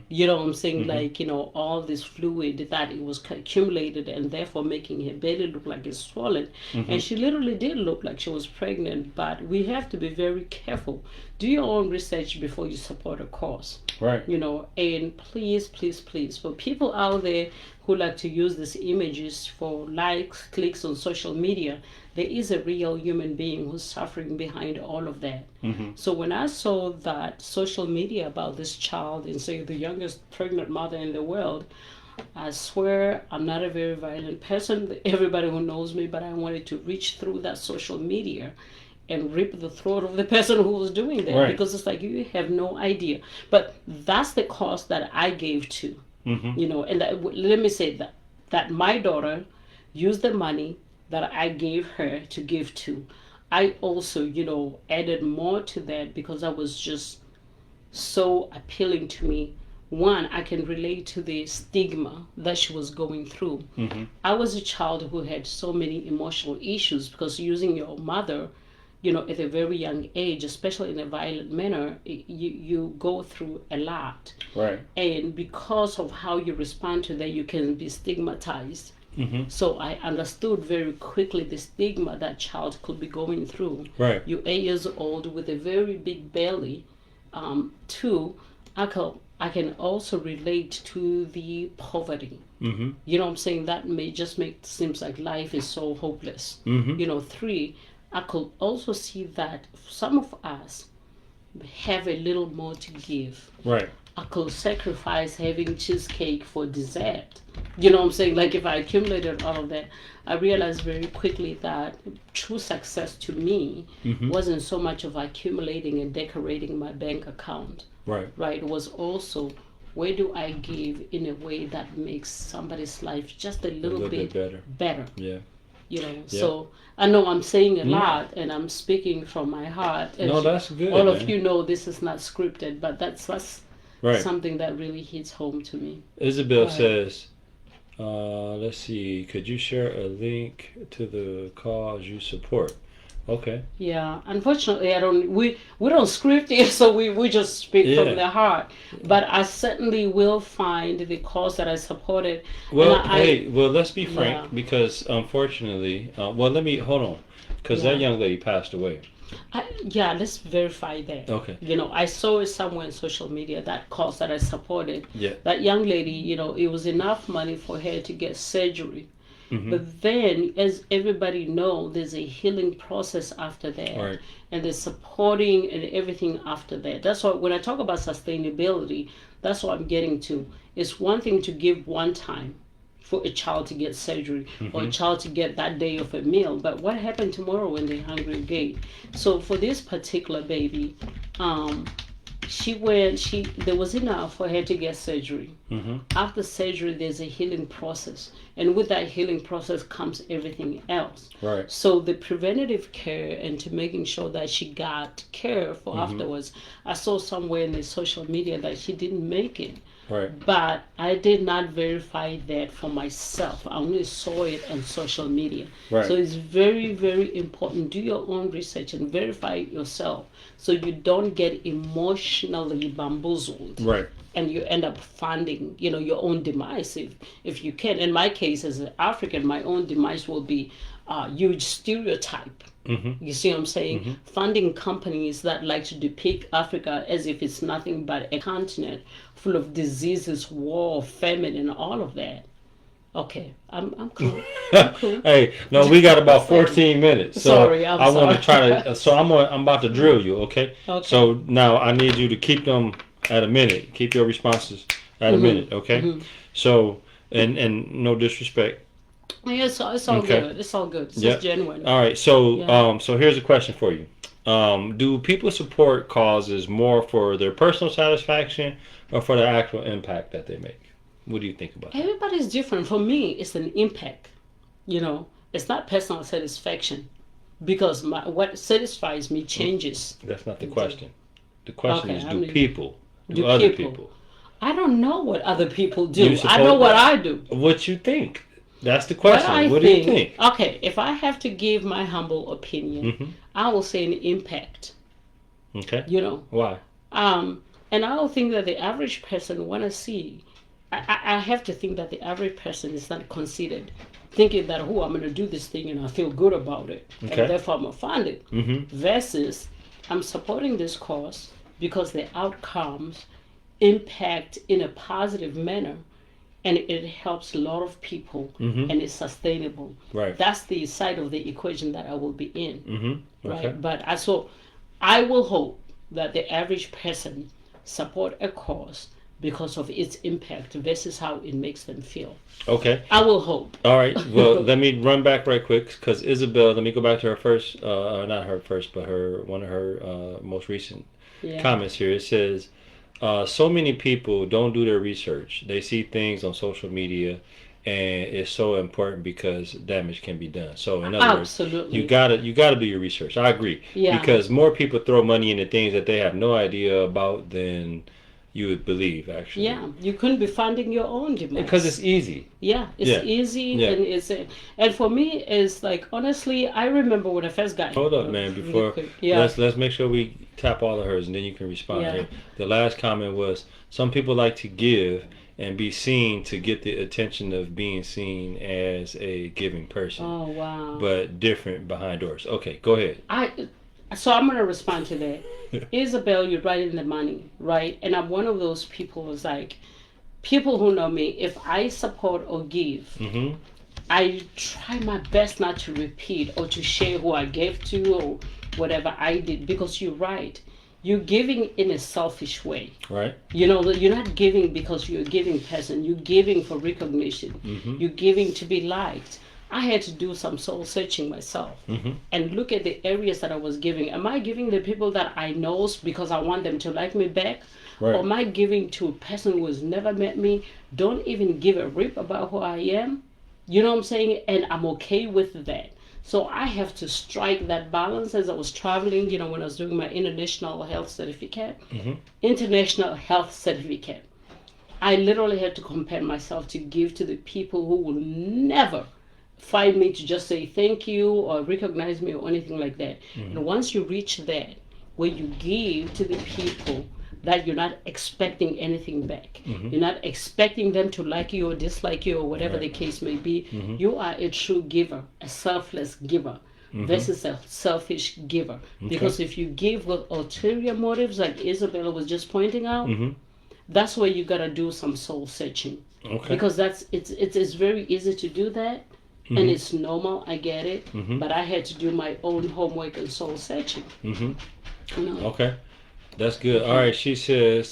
You know what I'm saying? Like, you know, all this fluid that it was accumulated and therefore making her belly look like it's swollen. And she literally did look like she was pregnant. But we have to be very careful. Do your own research before you support a cause. Right. You know, and please, please, please, for people out there who like to use these images for likes, clicks on social media, there is a real human being who's suffering behind all of that. So when I saw that social media about this child and say the youngest pregnant mother in the world, I swear I'm not a very violent person, everybody who knows me, but I wanted to reach through that social media and rip the throat of the person who was doing that. Right. Because it's like, you have no idea. But that's the cause that I gave to. You know, and let me say that my daughter used the money that I gave her to give to. I also, you know, added more to that because that was just so appealing to me. One, I can relate to the stigma that she was going through. I was a child who had so many emotional issues because using your mother, you know, at a very young age, especially in a violent manner, you go through a lot. Right. And because of how you respond to that, you can be stigmatized. So I understood very quickly the stigma that child could be going through. Right. You're 8 years old with a very big belly. Two, I can also relate to the poverty. You know what I'm saying? That may just seems like life is so hopeless. You know, three, I could also see that some of us have a little more to give. Right. I could sacrifice having cheesecake for dessert. You know what I'm saying? Like if I accumulated all of that, I realized very quickly that true success to me wasn't so much of accumulating and decorating my bank account. Right. Right. It was also, where do I give in a way that makes somebody's life just a little bit better. better. Yeah. So I know I'm saying a lot, and I'm speaking from my heart. No, that's good. All man. of you know this is not scripted, but that's right. something that really hits home to me. Isabel says, let's see, could you share a link to the cause you support? Okay. Yeah, unfortunately, we don't script it, so we just speak from the heart. But I certainly will find the cause that I supported. Well, well, let's be frank, because unfortunately, hold on, because that young lady passed away. Let's verify that. Okay. I saw it somewhere on social media, that cause that I supported. Yeah. That young lady, it was enough money for her to get surgery. But then, as everybody knows, there's a healing process after that. Right. And there's supporting and everything after that. That's why when I talk about sustainability, that's what I'm getting to. It's one thing to give one time for a child to get surgery or a child to get that day of a meal. But what happened tomorrow when they're hungry again? So for this particular baby, there was enough for her to get surgery. After surgery, there's a healing process, and with that healing process comes everything else. Right. So the preventative care and to making sure that she got care for afterwards. I saw somewhere in the social media that she didn't make it. Right. But I did not verify that for myself. I only saw it on social media. Right. So it's very, very important. Do your own research and verify it yourself, so you don't get emotionally bamboozled. Right. And you end up funding, your own demise if you can. In my case, as an African, my own demise will be a huge stereotype. You see what I'm saying? Funding companies that like to depict Africa as if it's nothing but a continent full of diseases, war, famine, and all of that. Okay, I'm cool. I'm cool. Hey, no, we got about 14 minutes. So sorry, I want to try to. So I'm about to drill you. Okay. Okay. So now I need you to keep them at a minute. Keep your responses at a minute. Okay. So and no disrespect. Yeah, it's all good. It's all good. It's just genuine. All right. So so here's a question for you. Do people support causes more for their personal satisfaction or for the actual impact that they make? What do you think about that? Everybody's different. For me, it's an impact. It's not personal satisfaction, because what satisfies me changes. That's not the question. The question is, do other people? I don't know what other people do. I know what I do. What you think? That's the question. What do you think? Okay, if I have to give my humble opinion, I will say an impact. Okay. Why? And I will think that the average person want to see. I have to think that the average person is not conceited, thinking that, I'm going to do this thing and I feel good about it, and therefore I'm going to fund it. Versus, I'm supporting this cause because the outcomes impact in a positive manner, and it helps a lot of people, and it's sustainable. Right. That's the side of the equation that I will be in. Okay. Right. But I will hope that the average person support a cause because of its impact versus how it makes them feel. Okay. I will hope. All right. Well, let me run back right quick, because Isabel, let me go back to her first, not her first, but one of her most recent comments here. It says, so many people don't do their research. They see things on social media, and it's so important because damage can be done. So in other words, you gotta do your research. I agree. Yeah. Because more people throw money into things that they have no idea about than you would believe, actually. Yeah, you couldn't be funding your own demise. Because it's easy. Yeah, it's easy, and and for me, it's like, honestly, I remember when I first got. Hold up, man! Before let's make sure we tap all of hers, and then you can respond. Here. The last comment was, some people like to give and be seen to get the attention of being seen as a giving person. Oh wow! But different behind doors. Okay, go ahead. So I'm going to respond to that. Isabel, you're right in the money, right? And I'm one of those people who's like, people who know me, if I support or give, I try my best not to repeat or to share who I gave to or whatever I did, because you're right. You're giving in a selfish way. Right. You're not giving because you're a giving person. You're giving for recognition. You're giving to be liked. I had to do some soul searching myself and look at the areas that I was giving. Am I giving the people that I know because I want them to like me back? Right. Or am I giving to a person who has never met me, don't even give a rip about who I am? You know what I'm saying? And I'm okay with that. So I have to strike that balance as I was traveling, when I was doing my Mm-hmm. international health certificate. I literally had to compare myself to give to the people who will never find me to just say thank you or recognize me or anything like that. Mm-hmm. And once you reach that, where you give to the people that you're not expecting anything back, Mm-hmm. you're not expecting them to like you or dislike you or whatever the Right. case may be, Mm-hmm. you are a true giver, a selfless giver. Mm-hmm. Versus a selfish giver. Okay. Because if you give with ulterior motives, like Isabella was just pointing out, Mm-hmm. that's where you gotta do some soul searching. Okay. Because it's very easy to do that, Mm-hmm. and it's normal. I get it, Mm-hmm. but I had to do my own homework and soul searching. Mm-hmm. You know? Okay. That's good. All right. She says,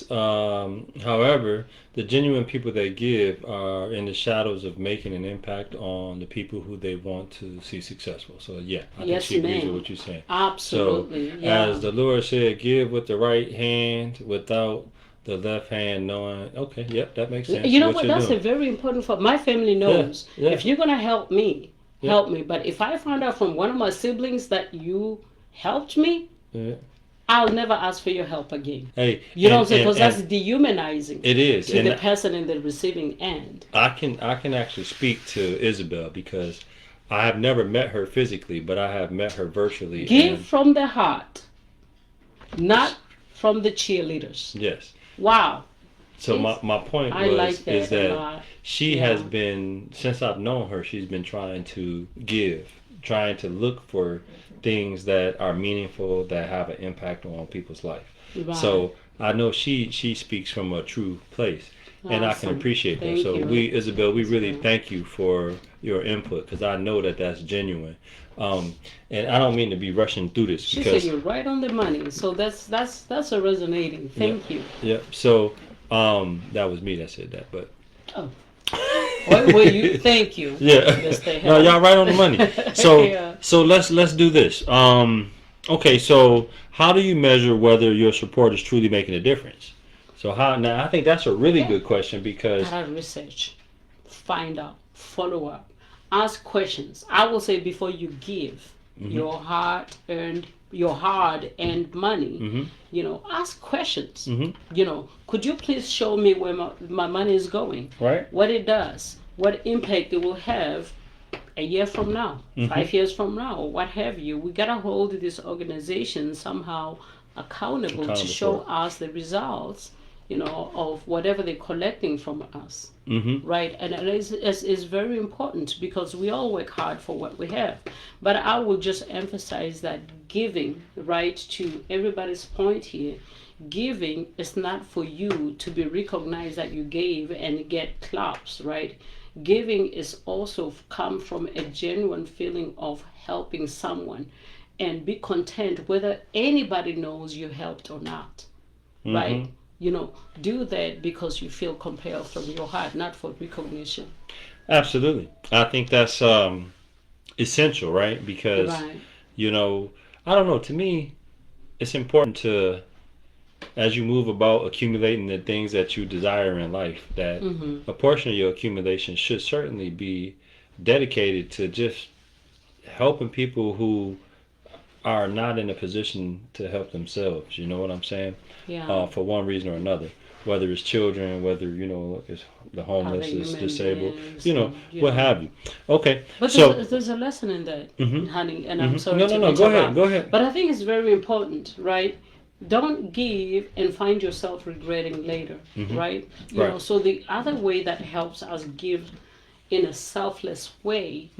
however, the genuine people that give are in the shadows of making an impact on the people who they want to see successful. So, yeah, I think Yes, she agrees ma'am. with what you're saying. Absolutely. So, Yeah. as the Lord said, give with the right hand without the left hand knowing. Okay, yep, that makes sense. You know what? you're That's a doing. very important for my family knows. Yeah. If you're gonna help me, Yeah. help me. But if I find out from one of my siblings that you helped me, Yeah. I'll never ask for your help again. Hey, You know what I'm saying? and- Because that's and dehumanizing it is. to And the person in the receiving end. I can actually speak to Isabel because I have never met her physically, but I have met her virtually. Give and from the heart, not from the cheerleaders. yes. Wow. So my point I like that is a that lot. she Yeah. has been, since I've known her, she's been trying to give, trying to look for things that are meaningful, that have an impact on people's life. Right. So I know she speaks from a true place, and I can Awesome. appreciate that. Thank So you. Isabel, we really Isabel. thank you for your input because I know that that's genuine. And I don't mean to be rushing through this She because said you're right on the money. So that's a resonating. Thank you. Yep. So that was me that said that, but Oh. Well, you thank you. yeah. Mr. No, y'all right on the money. So Yeah. so let's do this. Okay, so how do you measure whether your support is truly making a difference? So how now I think that's a really good question because Gotta research, find out, follow up, ask questions. I will say before you give your hard earned money, ask questions. Could you please show me where my money is going? right? What it does, what impact it will have a year from now, 5 years from now, or what have you. We gotta hold this organization somehow accountable to show for it. us the results, of whatever they're collecting from us. Mm-hmm. Right, and it's very important because we all work hard for what we have. But I will just emphasize that giving, right, to everybody's point here, giving is not for you to be recognized that you gave and get claps, right? Giving is also come from a genuine feeling of helping someone and be content whether anybody knows you helped or not, right? Do that because you feel compelled from your heart, not for recognition. Absolutely. I think that's essential, right? Because Right. I don't know, to me it's important to as you move about accumulating the things that you desire in life, that a portion of your accumulation should certainly be dedicated to just helping people who are not in a position to help themselves. You know what I'm saying? Yeah. For one reason or another, whether it's children, whether it's the homeless, Other is human disabled, beings, what have you. Okay, But so there's a lesson in that, honey, and I'm sorry no, to go ahead, interrupt. go ahead. But I think it's very important, right? Don't give and find yourself regretting later, right? Right. So the other way that helps us give in a selfless way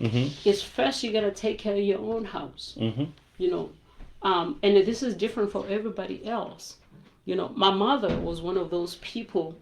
is first you gotta take care of your own house. And this is different for everybody else. My mother was one of those people,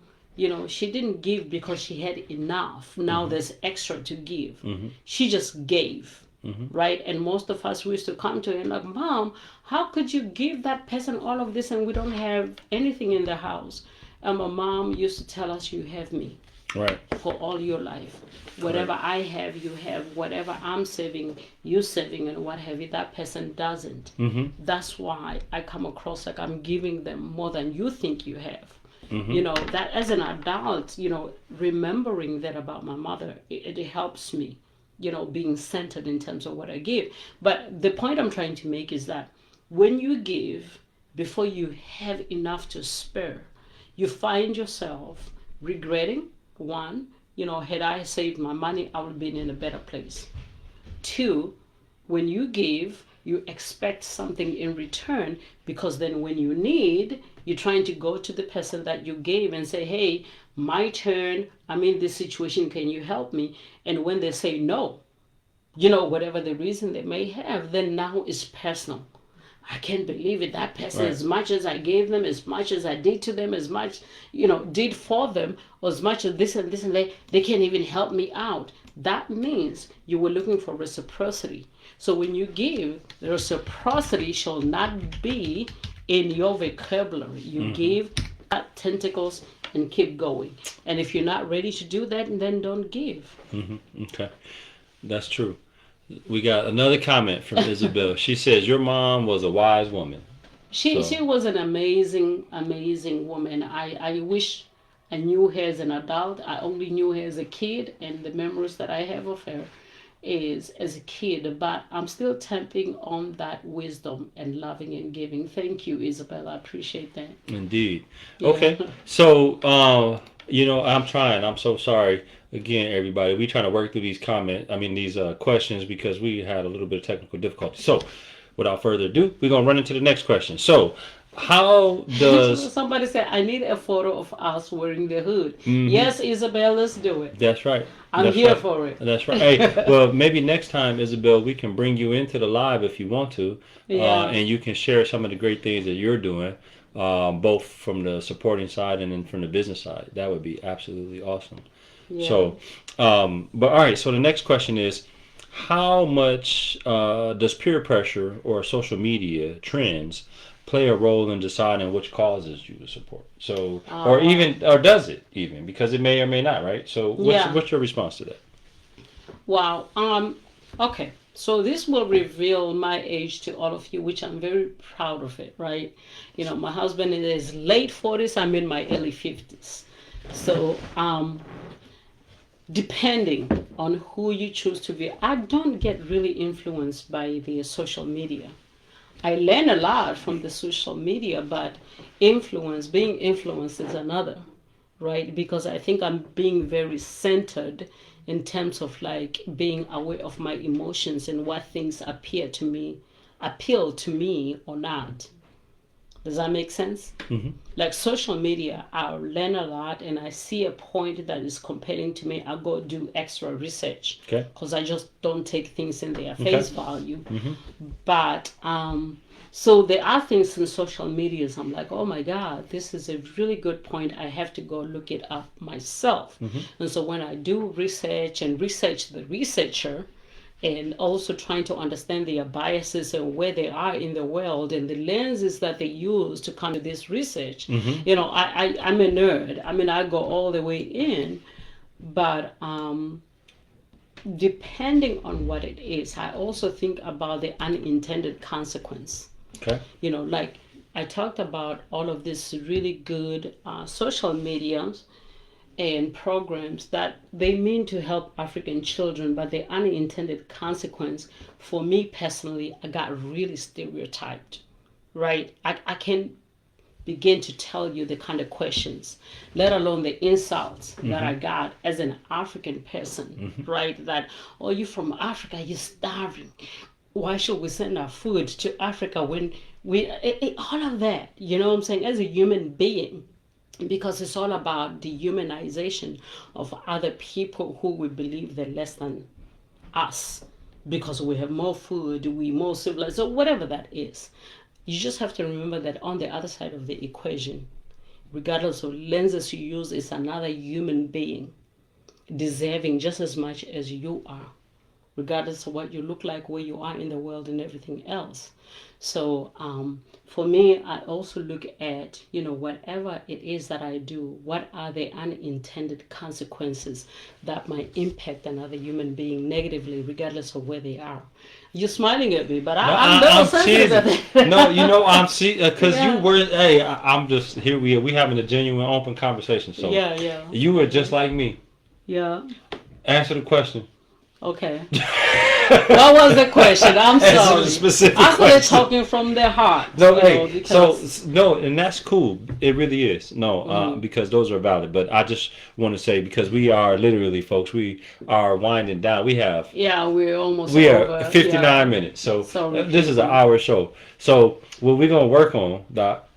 she didn't give because she had enough. Now there's extra to give. She just gave, right? And most of us, we used to come to her and like, Mom, how could you give that person all of this and we don't have anything in the house? And my mom used to tell us, you have me. Right. For all your life. Whatever I have, you have. Whatever I'm saving, you saving, and what have you. That person doesn't. That's why I come across like I'm giving them more than you think you have. You know, that as an adult, you know, remembering that about my mother, it helps me, you know, being centered in terms of what I give. But the point I'm trying to make is that when you give before you have enough to spare, you find yourself regretting. One, you know, had I saved my money, I would have been in a better place. Two, when you give, you expect something in return, because then when you need, you're trying to go to the person that you gave and say, hey, my turn, I'm in this situation, can you help me? And when they say no, you know, whatever the reason they may have, then now it's personal. I can't believe it. That person, Right. as much as I gave them, as much as I did to them, as much, you know, did for them, or as much as this and this and that, they can't even help me out. That means you were looking for reciprocity. So when you give, the reciprocity shall not be in your vocabulary. You give tentacles and keep going. And if you're not ready to do that, then don't give. Okay, that's true. We got another comment from Isabel. She says your mom was a wise woman. She was an amazing woman. I wish I knew her as an adult. I only knew her as a kid, and the memories that I have of her is as a kid. But I'm still tapping on that wisdom and loving and giving. Thank you, Isabel. I appreciate that. Indeed. Yeah. Okay. So, you know, I'm trying. I'm so sorry. Again, everybody, we trying to work through these these questions, because we had a little bit of technical difficulty. So, without further ado, we're gonna run into the next question. So, how does Somebody said I need a photo of us wearing the hood? Yes, Isabel, let's do it. That's right. I'm That's here right. for it. That's right. Hey, well, maybe next time, Isabel, we can bring you into the live if you want to, Yeah. and you can share some of the great things that you're doing, both from the supporting side and then from the business side. That would be absolutely awesome. Yeah. So, but all right. So the next question is, how much does peer pressure or social media trends play a role in deciding which causes you to support? So, or does it even? Because it may or may not, right? So, what's your response to that? Wow. Okay. So this will reveal my age to all of you, which I'm very proud of it, right? You know, my husband is in his late 40s. I'm in my early 50s. So, depending on who you choose to be, I don't get really influenced by the social media. I learn a lot from the social media, but being influenced is another, right? Because I think I'm being very centered in terms of like being aware of my emotions and what things appeal to me or not. Does that make sense? Mm-hmm. Like social media, I learn a lot, and I see a point that is compelling to me. I go do extra research, Okay. because I just don't take things in their face value. Mm-hmm. But so there are things in social media. So I'm like, oh my God, this is a really good point. I have to go look it up myself. And so when I do research and research the researcher, and also trying to understand their biases and where they are in the world and the lenses that they use to come to this research. You know, I'm a nerd. I mean, I go all the way in, but depending on what it is, I also think about the unintended consequence. Okay. You know, like I talked about all of this really good social medias and programs that they mean to help African children, but the unintended consequence for me personally, I got really stereotyped, right? I can't begin to tell you the kind of questions, let alone the insults that I got as an African person, right? That, oh, you from Africa, you're starving. Why should we send our food to Africa when all of that, you know what I'm saying, as a human being? Because it's all about the humanization of other people who we believe they're less than us because we have more food, we more civilized, so whatever that is. You just have to remember that on the other side of the equation, regardless of lenses you use, is another human being deserving just as much as you are, regardless of what you look like, where you are in the world, and everything else. So for me, I also look at, whatever it is that I do, what are the unintended consequences that might impact another human being negatively, regardless of where they are. You're smiling at me, but I'm very sensitive. No, I'm because you were. Hey, I'm just here. We having a genuine, open conversation. So yeah. you were just like me. Yeah. Answer the question. Okay. What was the question? I'm sorry. Answer the specific I started question. talking from the heart. No, because... and that's cool. It really is. No, because those are valid. But I just want to say, because we are literally, folks, we are winding down. We're almost we over. are 59 minutes. So this is an hour show. So what we're gonna work on, Doc,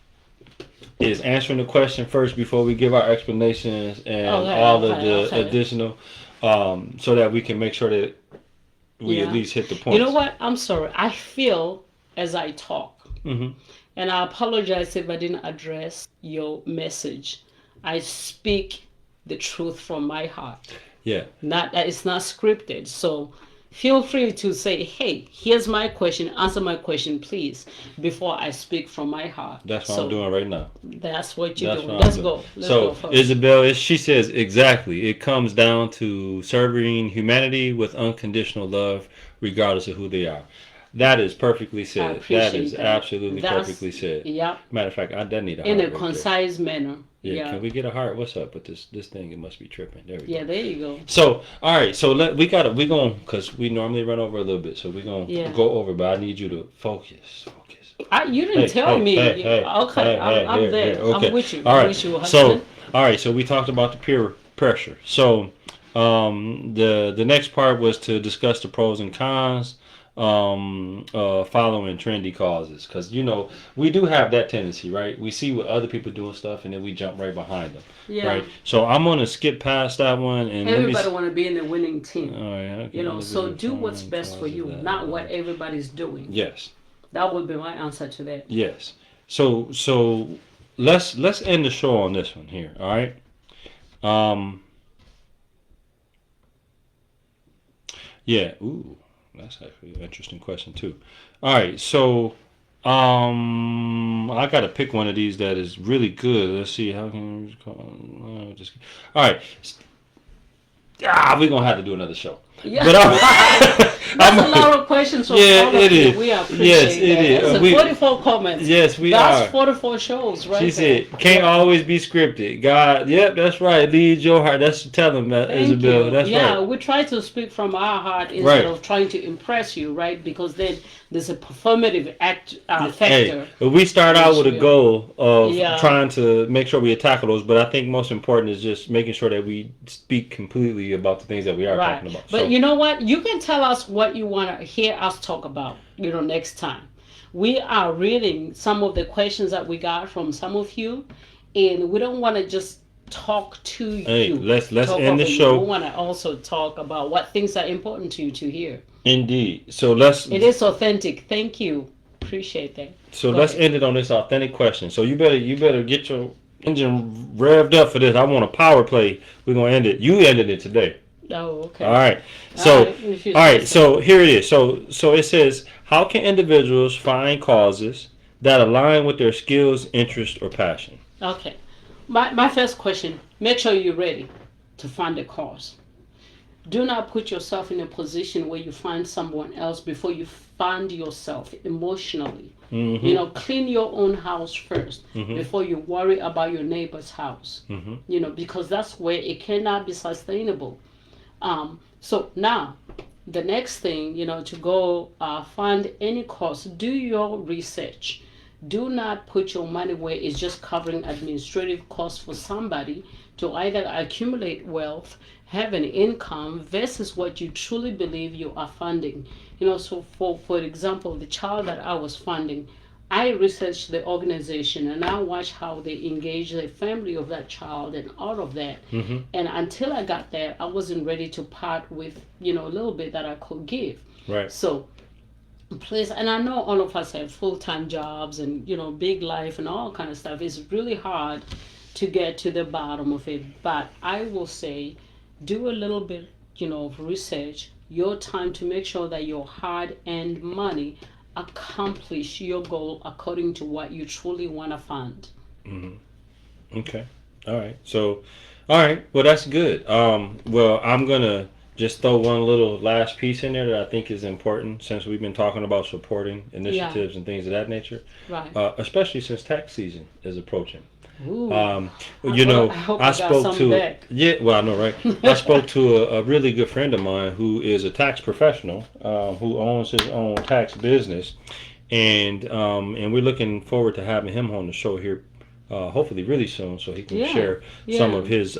is answering the question first before we give our explanations and additional, so that we can make sure that we at least hit the point. You know what? I'm sorry. I feel as I talk, and I apologize if I didn't address your message. I speak the truth from my heart. Yeah. It's not scripted. So feel free to say, hey, here's my question. Answer my question, please, before I speak from my heart. That's what I'm doing right now. That's what you're doing. Let's go. Let's go first. Isabel, she says exactly. It comes down to serving humanity with unconditional love, regardless of who they are. That is perfectly said. That is absolutely perfectly said. Yeah. Matter of fact, I need a heart. In a concise manner. Yeah. Can we get a heart? What's up with this thing? It must be tripping. There we go. Yeah, there you go. So, all right. So we going because we normally run over a little bit. So we're gonna go over, but I need you to focus. You didn't tell me. Okay, I'm there. Okay. I'm with you. All right. With you, so, all right. So we talked about the peer pressure. So, the next part was to discuss the pros and cons. Following trendy causes, because we do have that tendency, right? We see what other people doing stuff and then we jump right behind them, right? So I'm gonna skip past that one, and everybody want to be in the winning team. All right, so do what's best for you, not what everybody's doing. Yes, that would be my answer to that. Yes. So let's end the show on this one here. All right. Yeah. Ooh. That's actually an interesting question too. All right, so I gotta pick one of these that is really good. Let's see how can we all right. We're gonna have to do another show. Yeah. But that's a lot of questions from all of you. We appreciate yes, it that. is. 44 comments. Yes, we That's 44 shows, right? She said, can't always be scripted. God, yep, that's right. Lead your heart. That's telling that, Isabel. That's right. Yeah, we try to speak from our heart instead of trying to impress you, right? Because then there's a performative factor. Hey, we start out with a goal of trying to make sure we tackle those, but I think most important is just making sure that we speak completely about the things that we are talking about. But you know what? You can tell us what you want to hear us talk about, next time. We are reading some of the questions that we got from some of you, and we don't want to just talk to you. Hey, let's end the show. We want to also talk about what things are important to you to hear. Indeed. So it is authentic. Thank you. Appreciate that. So let's end it on this authentic question. So you better get your engine revved up for this. I want a power play. We're gonna end it. You ended it today. Oh, okay. All right. So all right. So here it is. So it says, how can individuals find causes that align with their skills, interest, or passion? Okay. My first question, make sure you're ready to find a cause. Do not put yourself in a position where you find someone else before you find yourself emotionally. Mm-hmm. Clean your own house first before you worry about your neighbor's house. Mm-hmm. Because that's where it cannot be sustainable. So now, the next thing, to go find any cause, do your research. Do not put your money where it's just covering administrative costs for somebody to either accumulate wealth, have an income, versus what you truly believe you are funding. So for example, the child that I was funding, I researched the organization and I watched how they engage the family of that child and all of that. Mm-hmm. And until I got there, I wasn't ready to part with, a little bit that I could give. Right. So please, and I know all of us have full-time jobs and, big life and all kind of stuff. It's really hard to get to the bottom of it. But I will say, do a little bit, of research. your time to make sure that your hard-earned money accomplish your goal according to what you truly want to fund. Okay. All right. So, all right. Well, that's good. Well, I'm gonna just throw one little last piece in there that I think is important since we've been talking about supporting initiatives and things of that nature, Right. especially since tax season is approaching. Ooh. I hope I you got spoke some to back. yeah. Well, I know, right? I spoke to a really good friend of mine who is a tax professional, who owns his own tax business, and we're looking forward to having him on the show here, hopefully really soon, so he can Yeah. share Yeah. some of his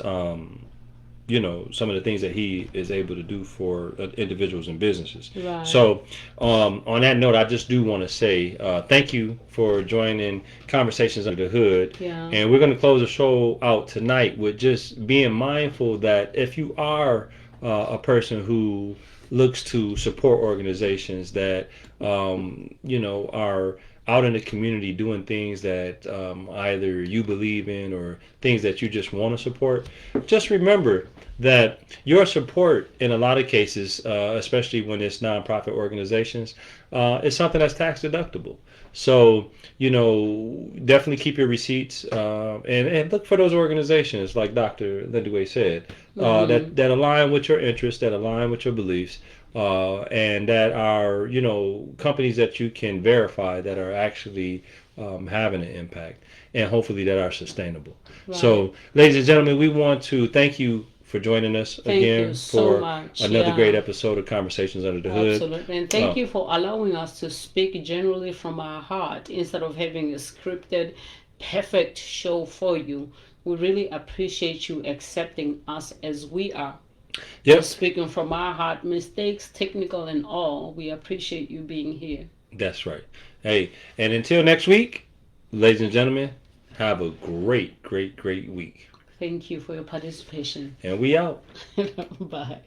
some of the things that he is able to do for individuals and businesses. Right. So, on that note, I just do want to say thank you for joining Conversations Under the Hood. Yeah. And we're going to close the show out tonight with just being mindful that if you are a person who looks to support organizations that, are out in the community doing things that either you believe in or things that you just want to support, just remember that your support in a lot of cases, especially when it's nonprofit organizations, is something that's tax deductible. So, definitely keep your receipts and look for those organizations, like Dr. Lindway said, that align with your interests, that align with your beliefs, and that are, companies that you can verify that are actually having an impact and hopefully that are sustainable. Right. So, ladies and gentlemen, we want to thank you for joining us again so for much. another great episode of Conversations Under the Hood. Absolutely. And thank you for allowing us to speak generally from our heart instead of having a scripted, perfect show for you. We really appreciate you accepting us as we are. Yep. Speaking from our heart, mistakes, technical and all, we appreciate you being here. That's right. Hey, and until next week, ladies and gentlemen, have a great, great, great week. Thank you for your participation. And we out. Bye.